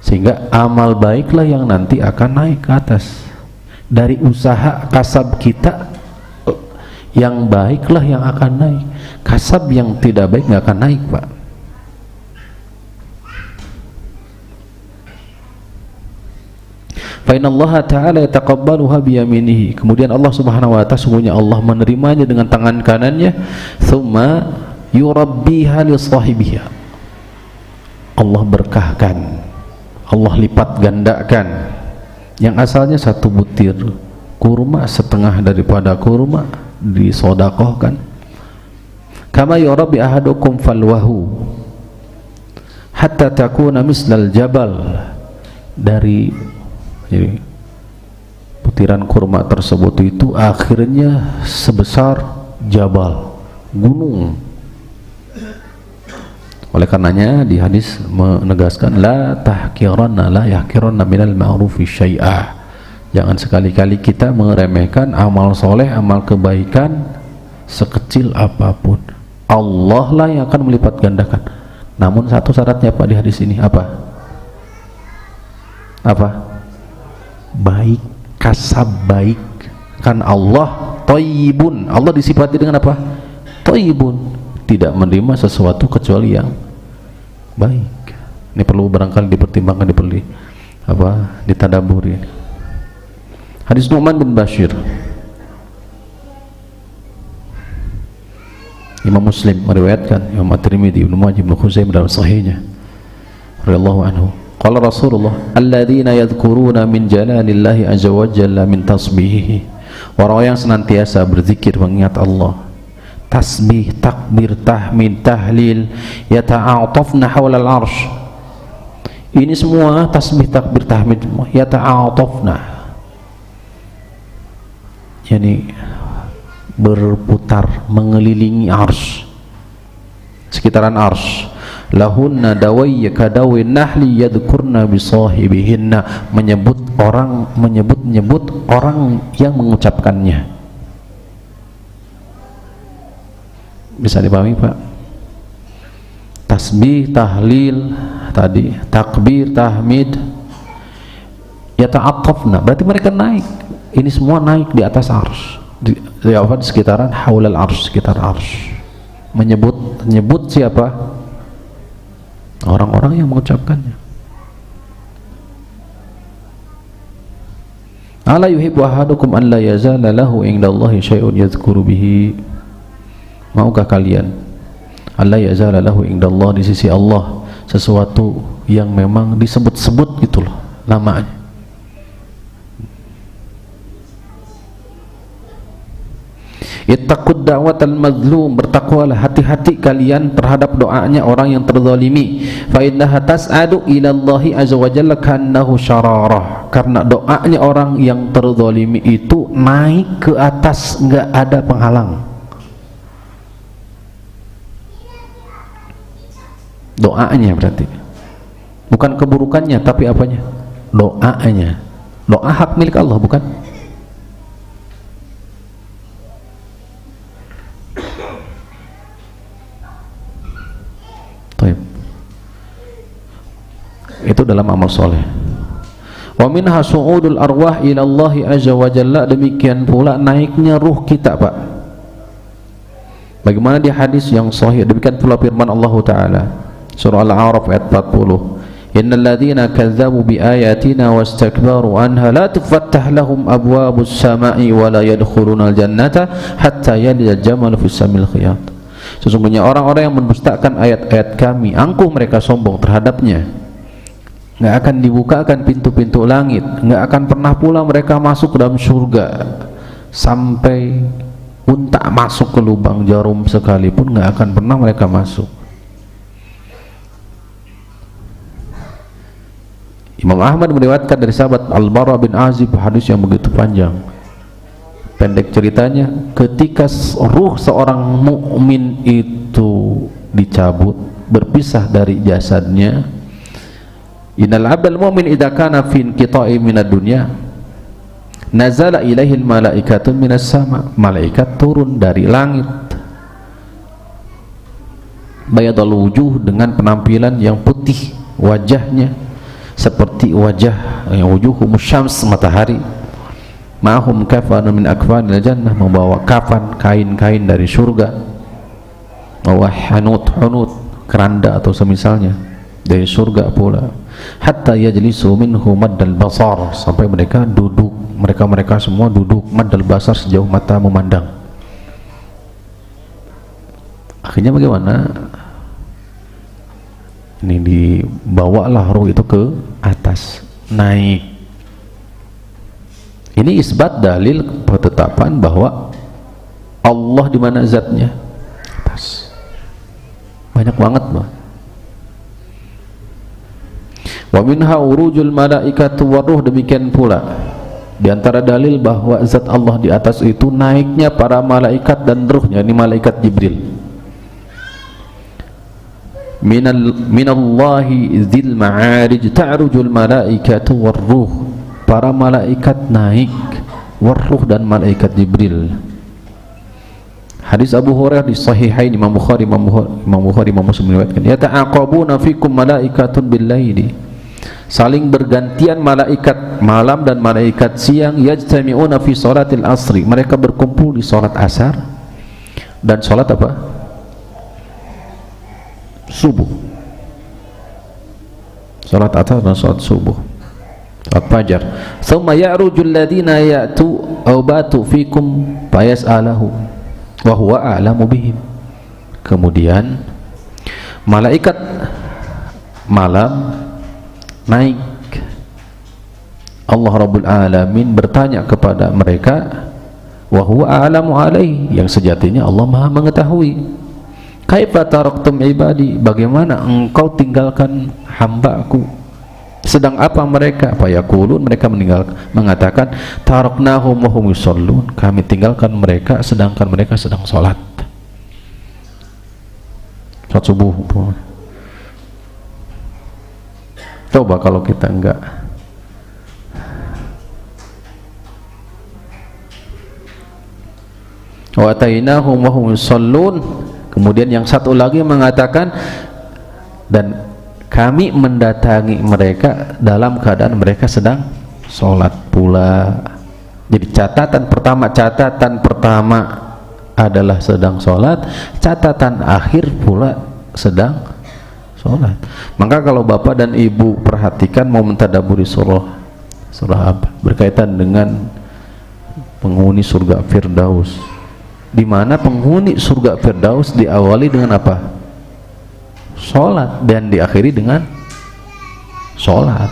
Sehingga amal baiklah yang nanti akan naik ke atas. Dari usaha kasab kita yang baiklah yang akan naik. Kasab yang tidak baik nggak akan naik, Pak. Fa innallaha ta'ala yataqabbaluha biyaminihi. Kemudian Allah Subhanahu wa ta'ala, sungguhnya Allah menerimanya dengan tangan kanannya. Tsumma yurabbiha li sahibiha. Allah berkahkan, Allah lipat gandakan. Yang asalnya satu butir kurma, setengah daripada kurma disodakohkan. Kama yurabbi ahadukum falwahu hatta takuna mislal jabal. Dari jadi butiran kurma tersebut itu akhirnya sebesar jabal, gunung. Oleh karenanya di hadis menegaskan la tahqiranna la yahqiranna minal ma'rufi syai'ah. Jangan sekali-kali kita meremehkan amal soleh, amal kebaikan sekecil apapun. Allah lah yang akan melipat gandakan. Namun satu syaratnya, Pak, di hadis ini apa? Baik, kasab baik. Kan Allah thayyibun, Allah disifati dengan apa? Thayyibun, tidak menerima sesuatu kecuali yang baik. Ini perlu barangkali dipertimbangkan, ditadaburi. Hadis Nu'man bin Bashir, Imam Muslim meriwayatkan, Imam At-Tirmidzi, Ibnu Majah, Ibnu Khuzaimah dalam sahihnya, radhiyallahu anhu, qala Rasulullah alladzina yadhkuruna min jalalillahi azza wa jalla min tasbihihi, orang yang senantiasa berzikir mengingat Allah, tasbih, takbir, tahmid, tahlil, yata'atafna hawla al-arsh. Ini semua tasbih, takbir, tahmid, yata'atafna, yani berputar mengelilingi arsy, sekitaran arsy. Lahunna dawayya kadawin nahli yadhkurna bisahibihinna, menyebut orang yang mengucapkannya. Bisa dipahami, Pak? Tasbih, tahlil tadi, takbir, tahmid, yata'attafna, berarti mereka naik. Ini semua naik di atas arsy, di sekitaran haulal arsy, sekitar arsy. Menyebut siapa? Orang-orang yang mengucapkannya. Ala yuhibbu ahadukum an la yazala lahu indallahi syai'un yadhkuru bihi. Maukah kalian alla yazala lahu indallah, di sisi Allah sesuatu yang memang disebut-sebut gitu loh namanya. Ittaqud da'watal mazlum, bertakwalah, hati-hati kalian terhadap doanya orang yang terzalimi. Fa innaha tas'adu ila Allahi azza wa jalla kannahu syararah, karena doanya orang yang terzalimi itu naik ke atas, enggak ada penghalang. Doanya berarti bukan keburukannya, tapi apanya? Doanya. Doa hak milik Allah, bukan? Itu dalam amal soleh. Wa minha su'udul arwah ila Allah azza wa jalla, demikian pula naiknya ruh kita, Pak. Bagaimana di hadis yang sahih, demikian pula firman Allah Ta'ala surah Al-A'raf ayat 40, innal ladzina kazzabu bi ayatina wastakbaru anha la tufattah lahum abwabus samai wa la yadkhulunal jannata hatta yalija jamal fis samil khiyat. Sesungguhnya orang-orang yang mendustakan ayat-ayat kami, angkuh mereka sombong terhadapnya, nggak akan dibukakan pintu-pintu langit, nggak akan pernah pula mereka masuk ke dalam surga, sampai unta masuk ke lubang jarum sekalipun nggak akan pernah mereka masuk. Imam Ahmad meriwayatkan dari sahabat Al-Bara bin Azib hadis yang begitu panjang. Pendek ceritanya, ketika ruh seorang mukmin itu dicabut, berpisah dari jasadnya, innal abdal mu'min idza kana fi inqita'i minad dunya nazala ilaihil malaikatu minas sama, malaikat turun dari langit, bayadul wujuh, dengan penampilan yang putih wajahnya seperti wajah wujuhum syams, matahari, ma'hum kafanun min akfanil jannah, membawa kafan, kain-kain dari surga, wa hanut, keranda atau semisalnya dari surga pula, hatta yajlisu minhu maddal basar, sampai mereka duduk, mereka semua duduk maddal basar, sejauh mata memandang. Akhirnya bagaimana? Ini dibawalah ruh itu ke atas, naik. Ini isbat, dalil ketetapan bahwa Allah di mana zatnya? Atas. Banyak banget, Bang. Wa minha urujul malaikatu waruh, demikian pula di antara dalil bahwa zat Allah di atas itu naiknya para malaikat dan ruhnya, ini malaikat Jibril. Minallahi dzil ma'arij ta'rujul malaikatu waruh, para malaikat naik, waruh dan malaikat Jibril. Hadis Abu Hurairah di Sahihain, Imam Bukhari, Imam Muslim meriwayatkan, yata'aqabuna fikum malaikatun bil-laili, saling bergantian malaikat malam dan malaikat siang, yajtami'una fi salatil asri, mereka berkumpul di salat asar dan salat apa? Subuh. Salat asar dan salat subuh, salat fajar. Thumma ya'rujul ladzina ya'tu aw batu fikum fayas'alahu wa huwa a'lamu bihim. Kemudian malaikat malam naik, Allah Rabbul Alamin bertanya kepada mereka, wa huwa a'lamu alaihi, yang sejatinya Allah Maha mengetahui. Kaifa taraktum ibadi, bagaimana engkau tinggalkan hamba-Ku? Sedang apa mereka? Fayaqulun, mereka mengatakan taraknahum wa hum yushollun, kami tinggalkan mereka sedangkan mereka sedang sholat subuh. Coba kalau kita enggak. Wa atainahum wa hum yushollun, kemudian yang satu lagi mengatakan dan kami mendatangi mereka dalam keadaan mereka sedang sholat pula. Jadi catatan pertama adalah sedang sholat, catatan akhir pula sedang sholat. Maka kalau bapak dan ibu perhatikan mau mentadaburi surah apa berkaitan dengan penghuni surga Firdaus, di mana penghuni surga Firdaus diawali dengan apa? Sholat, dan diakhiri dengan sholat.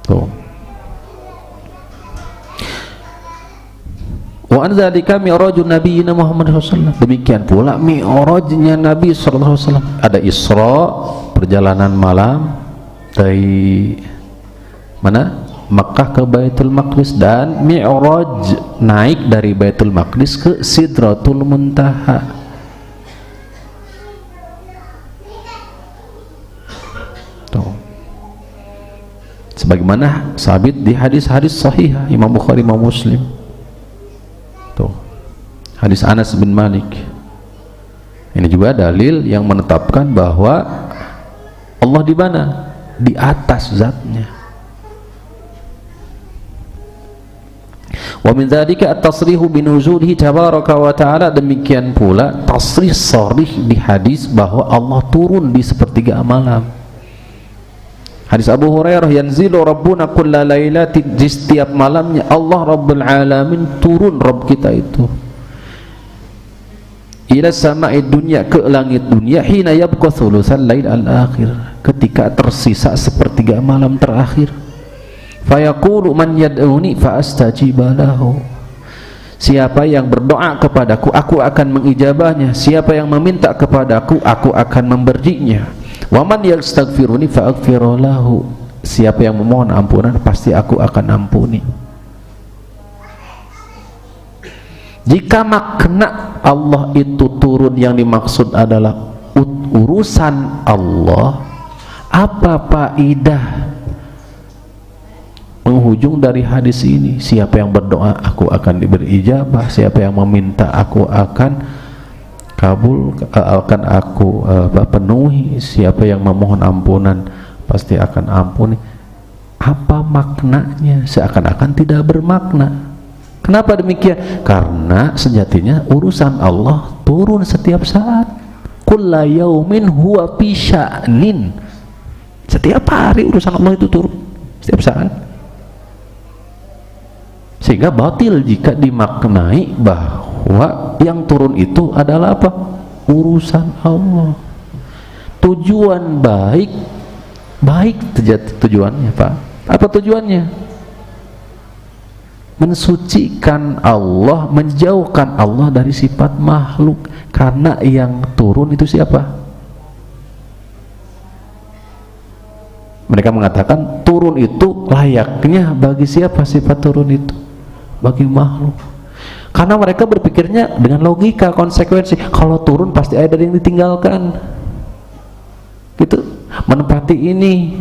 Tuh. Wa anzalika mi'rajun nabiyina Muhammad SAW, demikian pula mi'rajnya Nabi SAW. Ada Isra, perjalanan malam dari mana? Makkah ke Baitul Maqdis, dan Mi'raj, naik dari Baitul Maqdis ke Sidratul Muntaha. Tuh. Sebagaimana sabit di hadis-hadis sahih Imam Bukhari, Imam Muslim. Tuh. Hadis Anas bin Malik. Ini juga dalil yang menetapkan bahwa Allah di mana? Di atas zatnya. Wa min dzalika at-tasrihu bi nuzulihi tabaraka wa ta'ala, demikian pula tasrih sharih di hadis bahwa Allah turun di sepertiga malam. Hadis Abu Hurairah, yanzilu rabbuna kulla lailatin, di setiap malamnya Allah Rabbul Alamin turun, Rabb kita itu, ila sama'i dunya, ke langit dunia, hina yabqa thulutsal lail al-akhir, ketika tersisa sepertiga malam terakhir. Fayaqulu man yad'uni fa astajiba lahu, siapa yang berdoa kepadaku aku akan mengijabahnya, siapa yang meminta kepadaku aku akan memberinya. Wa man yastaghfiruni fa aghfiru lahu, siapa yang memohon ampunan pasti aku akan ampuni. Jika makna Allah itu turun yang dimaksud adalah urusan Allah, apa faedah penghujung dari hadis ini? Siapa yang berdoa aku akan diberi ijabah, siapa yang meminta aku akan kabul, akan aku penuhi, siapa yang memohon ampunan pasti akan ampuni. Apa maknanya? Seakan-akan tidak bermakna. Kenapa demikian? Karena sejatinya urusan Allah turun setiap saat. Kulla yaumin huwa fi sya'nin, setiap hari urusan Allah itu turun setiap saat. Sehingga batil jika dimaknai bahwa yang turun itu adalah apa? Urusan Allah. Tujuan baik tujuannya Pak. Apa tujuannya? Mensucikan Allah, menjauhkan Allah dari sifat makhluk. Karena yang turun itu siapa? Mereka mengatakan turun itu layaknya bagi siapa sifat turun itu? Bagi makhluk. Karena mereka berpikirnya dengan logika, konsekuensi, kalau turun pasti ada yang ditinggalkan gitu, menempati ini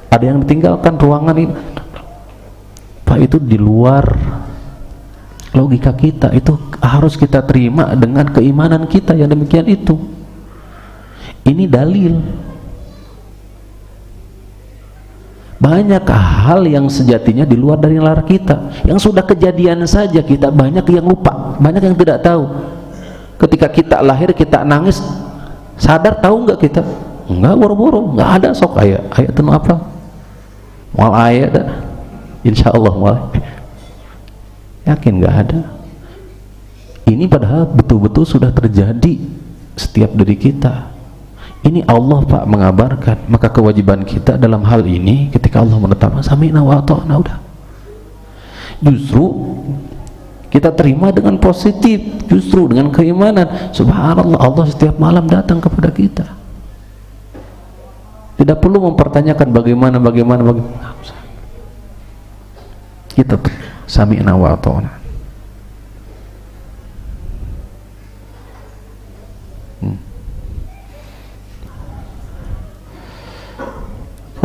ada yang ditinggalkan, ruangan ini Pak, itu di luar logika kita. Itu harus kita terima dengan keimanan kita yang demikian itu. Ini dalil. Banyak hal yang sejatinya di luar dari nalar kita, yang sudah kejadian saja kita banyak yang lupa, banyak yang tidak tahu. Ketika kita lahir kita nangis, sadar tahu nggak kita? Enggak, boro-boro, nggak ada. Sok ayat itu apa? Mal ayat, insya Allah mal. Yakin nggak ada? Ini padahal betul-betul sudah terjadi setiap dari kita. Ini Allah Pak mengabarkan, maka kewajiban kita dalam hal ini ketika Allah menetapkan sami'na wa ata'na, udah. Justru kita terima dengan positif, justru dengan keimanan. Subhanallah, Allah setiap malam datang kepada kita. Tidak perlu mempertanyakan bagaimana. Kita sami'na wa ata'na.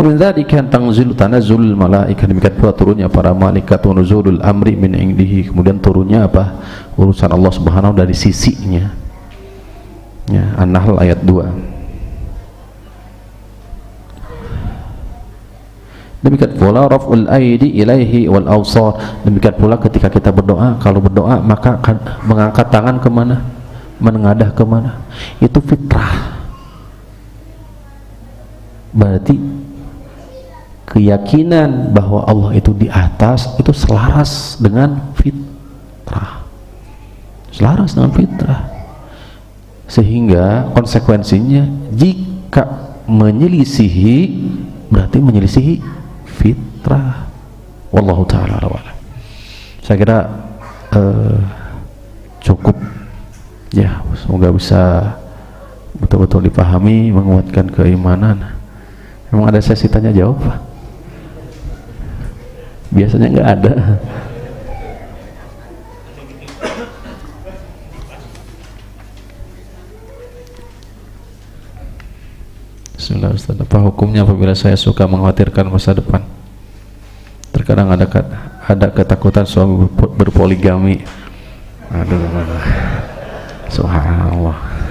Min dzalika tanzilu tanazzulul malaikah, demikian pula turunnya para malaikat, wa nuzulul amri min indihi, kemudian turunnya apa? Urusan Allah Subhanahu dari sisinya. Ya, An-Nahl ayat 2. Demikian pula raf'ul aidi ilaihi wal awsar, demikian pula ketika kita berdoa, kalau berdoa maka mengangkat tangan kemana? Menengadah kemana? Itu fitrah. Berarti keyakinan bahwa Allah itu di atas itu selaras dengan fitrah, sehingga konsekuensinya jika menyelisihi berarti menyelisihi fitrah. Wallahu ta'ala a'lam. Saya kira cukup ya, semoga bisa betul-betul dipahami, menguatkan keimanan. Memang ada sesi tanya jawab Pak? Biasanya nggak ada. Bismillah Ustaz, apa hukumnya apabila saya suka mengkhawatirkan masa depan? Terkadang ada ketakutan suami berpoligami. Aduh, subhanallah.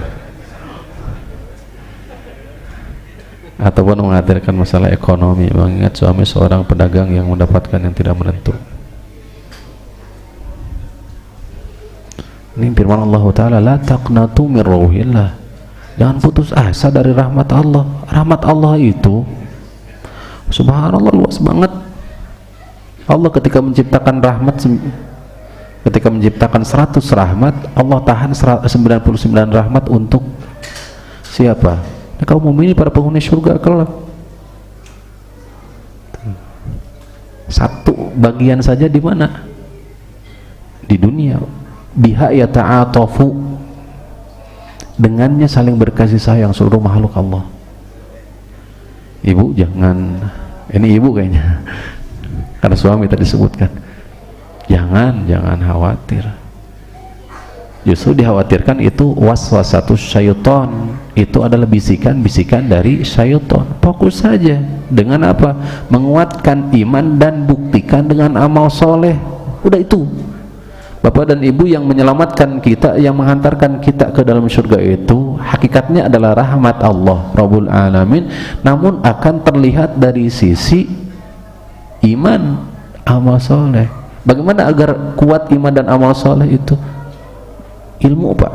Ataupun mengkhawatirkan masalah ekonomi, mengingat suami seorang pedagang yang mendapatkan yang tidak menentu. Ini firman Allah Ta'ala, la taqnatu min rauhillah, jangan putus asa dari rahmat Allah. Rahmat Allah itu subhanallah luas banget. Allah ketika menciptakan rahmat, ketika menciptakan 100 rahmat, Allah tahan 99 rahmat untuk siapa? Kaum mukminin, para penghuni surga kelak. Satu bagian saja di mana? Di dunia. Biha yata'atafu, dengannya saling berkasih sayang seluruh makhluk Allah. Ibu jangan, ini ibu kayaknya, karena suami tadi sebutkan, jangan khawatir. Justru dikhawatirkan itu waswasatus syaitan, itu adalah bisikan-bisikan dari syaitan. Fokus saja dengan apa? Menguatkan iman dan buktikan dengan amal soleh. Udah itu. Bapak dan Ibu, yang menyelamatkan kita, yang menghantarkan kita ke dalam surga itu hakikatnya adalah rahmat Allah Rabbul Alamin, namun akan terlihat dari sisi iman, amal soleh. Bagaimana agar kuat iman dan amal soleh itu? Ilmu Pak,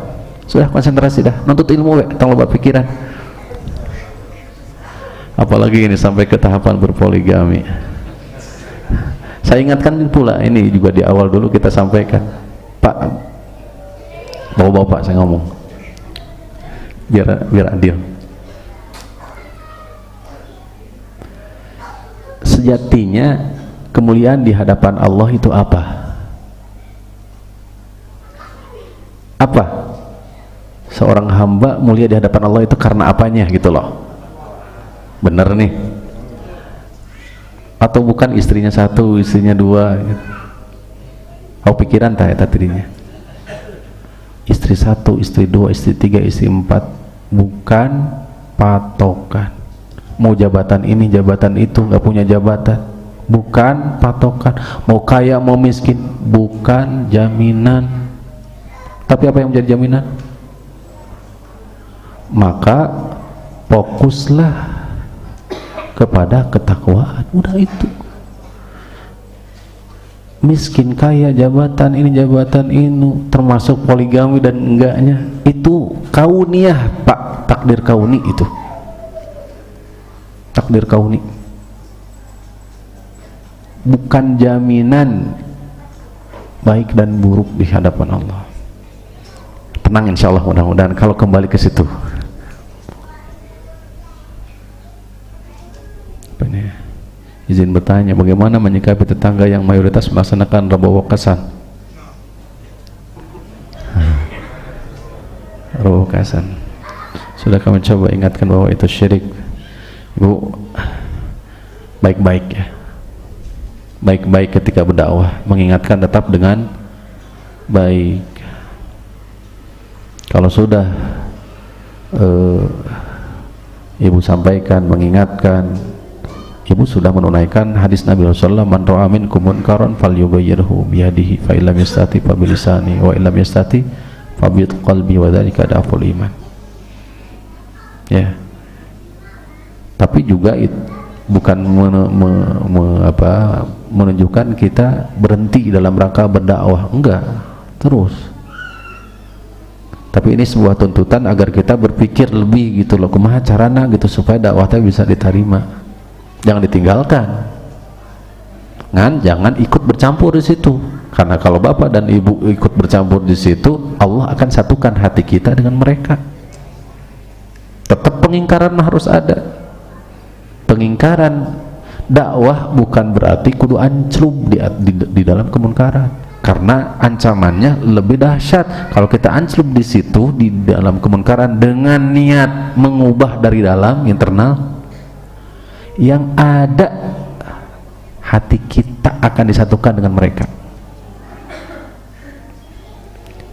sudah konsentrasi dah, nuntut ilmu tolong Bapak pikiran. Apalagi ini sampai ke tahapan berpoligami. Saya ingatkan pula, ini juga di awal dulu kita sampaikan Pak, bapak saya ngomong biar adil. Sejatinya kemuliaan di hadapan Allah itu apa? Seorang hamba mulia di hadapan Allah itu karena apanya gitu loh. Bener nih? Atau bukan istrinya satu, istrinya dua gitu. Kau pikiran tak ya tadinya? Istri satu, istri dua, istri tiga, istri empat, bukan patokan. Mau jabatan ini, jabatan itu, nggak punya jabatan, bukan patokan. Mau kaya, mau miskin, bukan jaminan. Tapi apa yang menjadi jaminan? Maka fokuslah kepada ketakwaan. Udah itu. Miskin, kaya, jabatan ini, jabatan ini, termasuk poligami dan enggaknya, itu kauniyah Pak, takdir kauni itu. Takdir kauni. Bukan jaminan baik dan buruk di hadapan Allah. Tenang, insya Allah, mudah-mudahan kalau kembali ke situ. Izin bertanya, bagaimana menyikapi tetangga yang mayoritas melaksanakan Rabu Wakasan? Rabu Wakasan sudah kami coba ingatkan bahwa itu syirik. Ibu, baik-baik ya, baik-baik ketika berdakwah, mengingatkan tetap dengan baik. Kalau sudah ibu sampaikan, mengingatkan, ibu sudah menunaikan hadis Nabi Rasulullah, man ra'a minkum munkaran falyughayyirhu biyadihi fa illam yastati fa bilisani wa illam yastati fa bi qalbi wa dzalika da'ful iman. Ya, tapi juga bukan menunjukkan kita berhenti dalam rangka berdakwah, enggak, terus. Tapi ini sebuah tuntutan agar kita berpikir lebih gitu loh, kumaha carana gitu supaya dakwahnya bisa diterima, jangan ditinggalkan, jangan ikut bercampur di situ, karena kalau bapak dan ibu ikut bercampur di situ, Allah akan satukan hati kita dengan mereka. Tetap pengingkaran harus ada. Pengingkaran dakwah bukan berarti kudu anclub di dalam kemunkaran, karena ancamannya lebih dahsyat kalau kita anclub di situ di dalam kemunkaran dengan niat mengubah dari dalam internal, yang ada hati kita akan disatukan dengan mereka.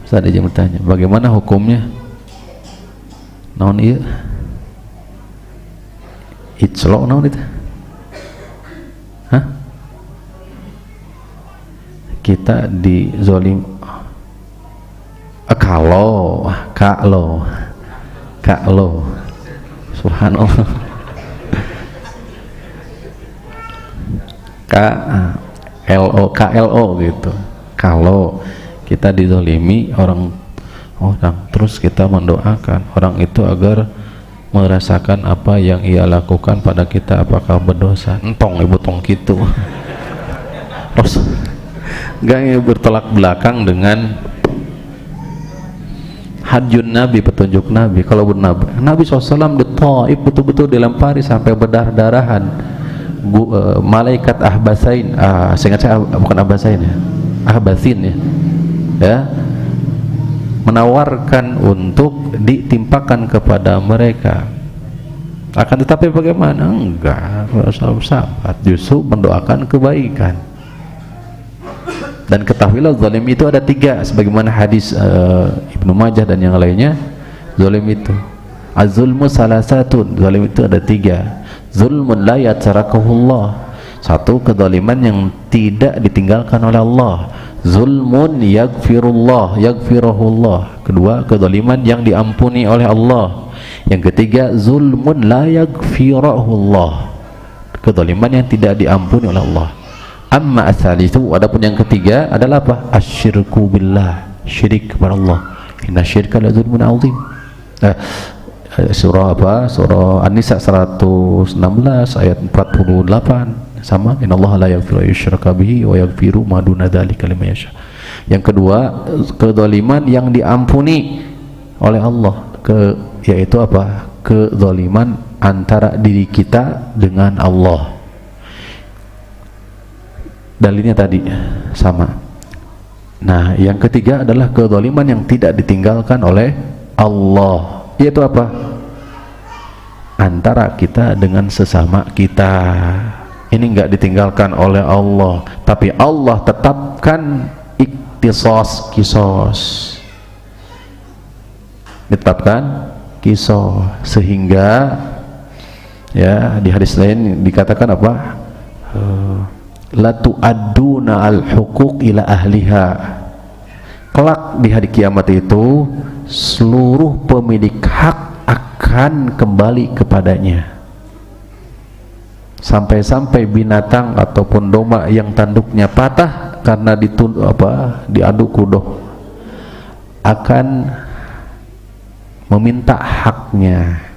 Saya ada yang bertanya, bagaimana hukumnya naon ieu? Iclo naon itu? Hah? Kita dizolim kalau subhanallah KLO gitu. Kalau kita dizolimi orang terus kita mendoakan orang itu agar merasakan apa yang ia lakukan pada kita, apakah berdosa? Entong ibu tong gitu. Terus enggak bertolak belakang dengan hadjun Nabi, petunjuk Nabi. Kalau Nabi SAW di Taif betul-betul dilempari sampai berdarah-darahan. Malaikat Ahbasain, seingat saya bukan Ahbasain ya, Ahbasin ya, menawarkan untuk ditimpakan kepada mereka. Akan tetapi bagaimana? Enggak, sahabat justru mendoakan kebaikan. Dan ketahuilah zalim itu ada 3, sebagaimana hadis Ibnu Majah dan yang lainnya. Zalim itu az-zulmu salasatun, zalim itu ada 3. Zulmun la yatarakahulllah, 1 kezaliman yang tidak ditinggalkan oleh Allah. Zulmun yaghfiruhullah, 2 kezaliman yang diampuni oleh Allah. Yang ketiga zulmun la yaghfiruhullah, kezaliman yang tidak diampuni oleh Allah. Amma asalisu, adapun yang ketiga adalah apa? Asyirku billah, syirik kepada Allah. Inna syirka la zulmun azim. Surah apa? Surah An-Nisa 116 ayat 48 sama, innallaha la yaghfiru yushraka bihi wa yaghfiru ma duna dzalika liman yasha. Yang kedua, kezaliman yang diampuni oleh Allah, yaitu apa? Kezaliman antara diri kita dengan Allah. Dalilnya tadi sama. Nah, yang ketiga adalah kezaliman yang tidak ditinggalkan oleh Allah, yaitu apa? Antara kita dengan sesama kita. Ini enggak ditinggalkan oleh Allah, tapi Allah tetapkan kisos, ditetapkan kisos, sehingga ya di hadis lain dikatakan apa? La tu'adduna al-huquq ila ahliha. Kelak di hari kiamat itu seluruh pemilik hak akan kembali kepadanya. Sampai-sampai binatang ataupun domba yang tanduknya patah karena diadu kudoh akan meminta haknya,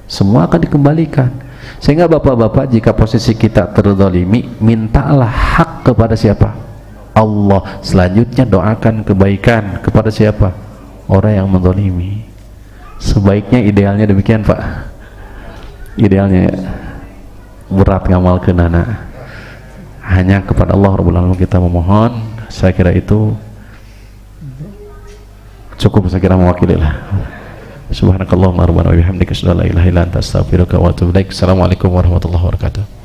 semua akan dikembalikan. Sehingga bapak-bapak, jika posisi kita terzalimi, mintalah hak kepada siapa? Allah. Selanjutnya doakan kebaikan kepada siapa? Orang yang menzalimi. Sebaiknya idealnya demikian, Pak. Idealnya ya. Berat ngamal ke nana. hanya kepada Allah Rabbul Alamin kita memohon. Saya kira itu cukup, saya kira mewakili lah. Subhanakallahumma rabbana wa bihamdika asyhadu an la ilaha illa anta astaghfiruka wa atubu ilaik. Assalamualaikum warahmatullahi wabarakatuh.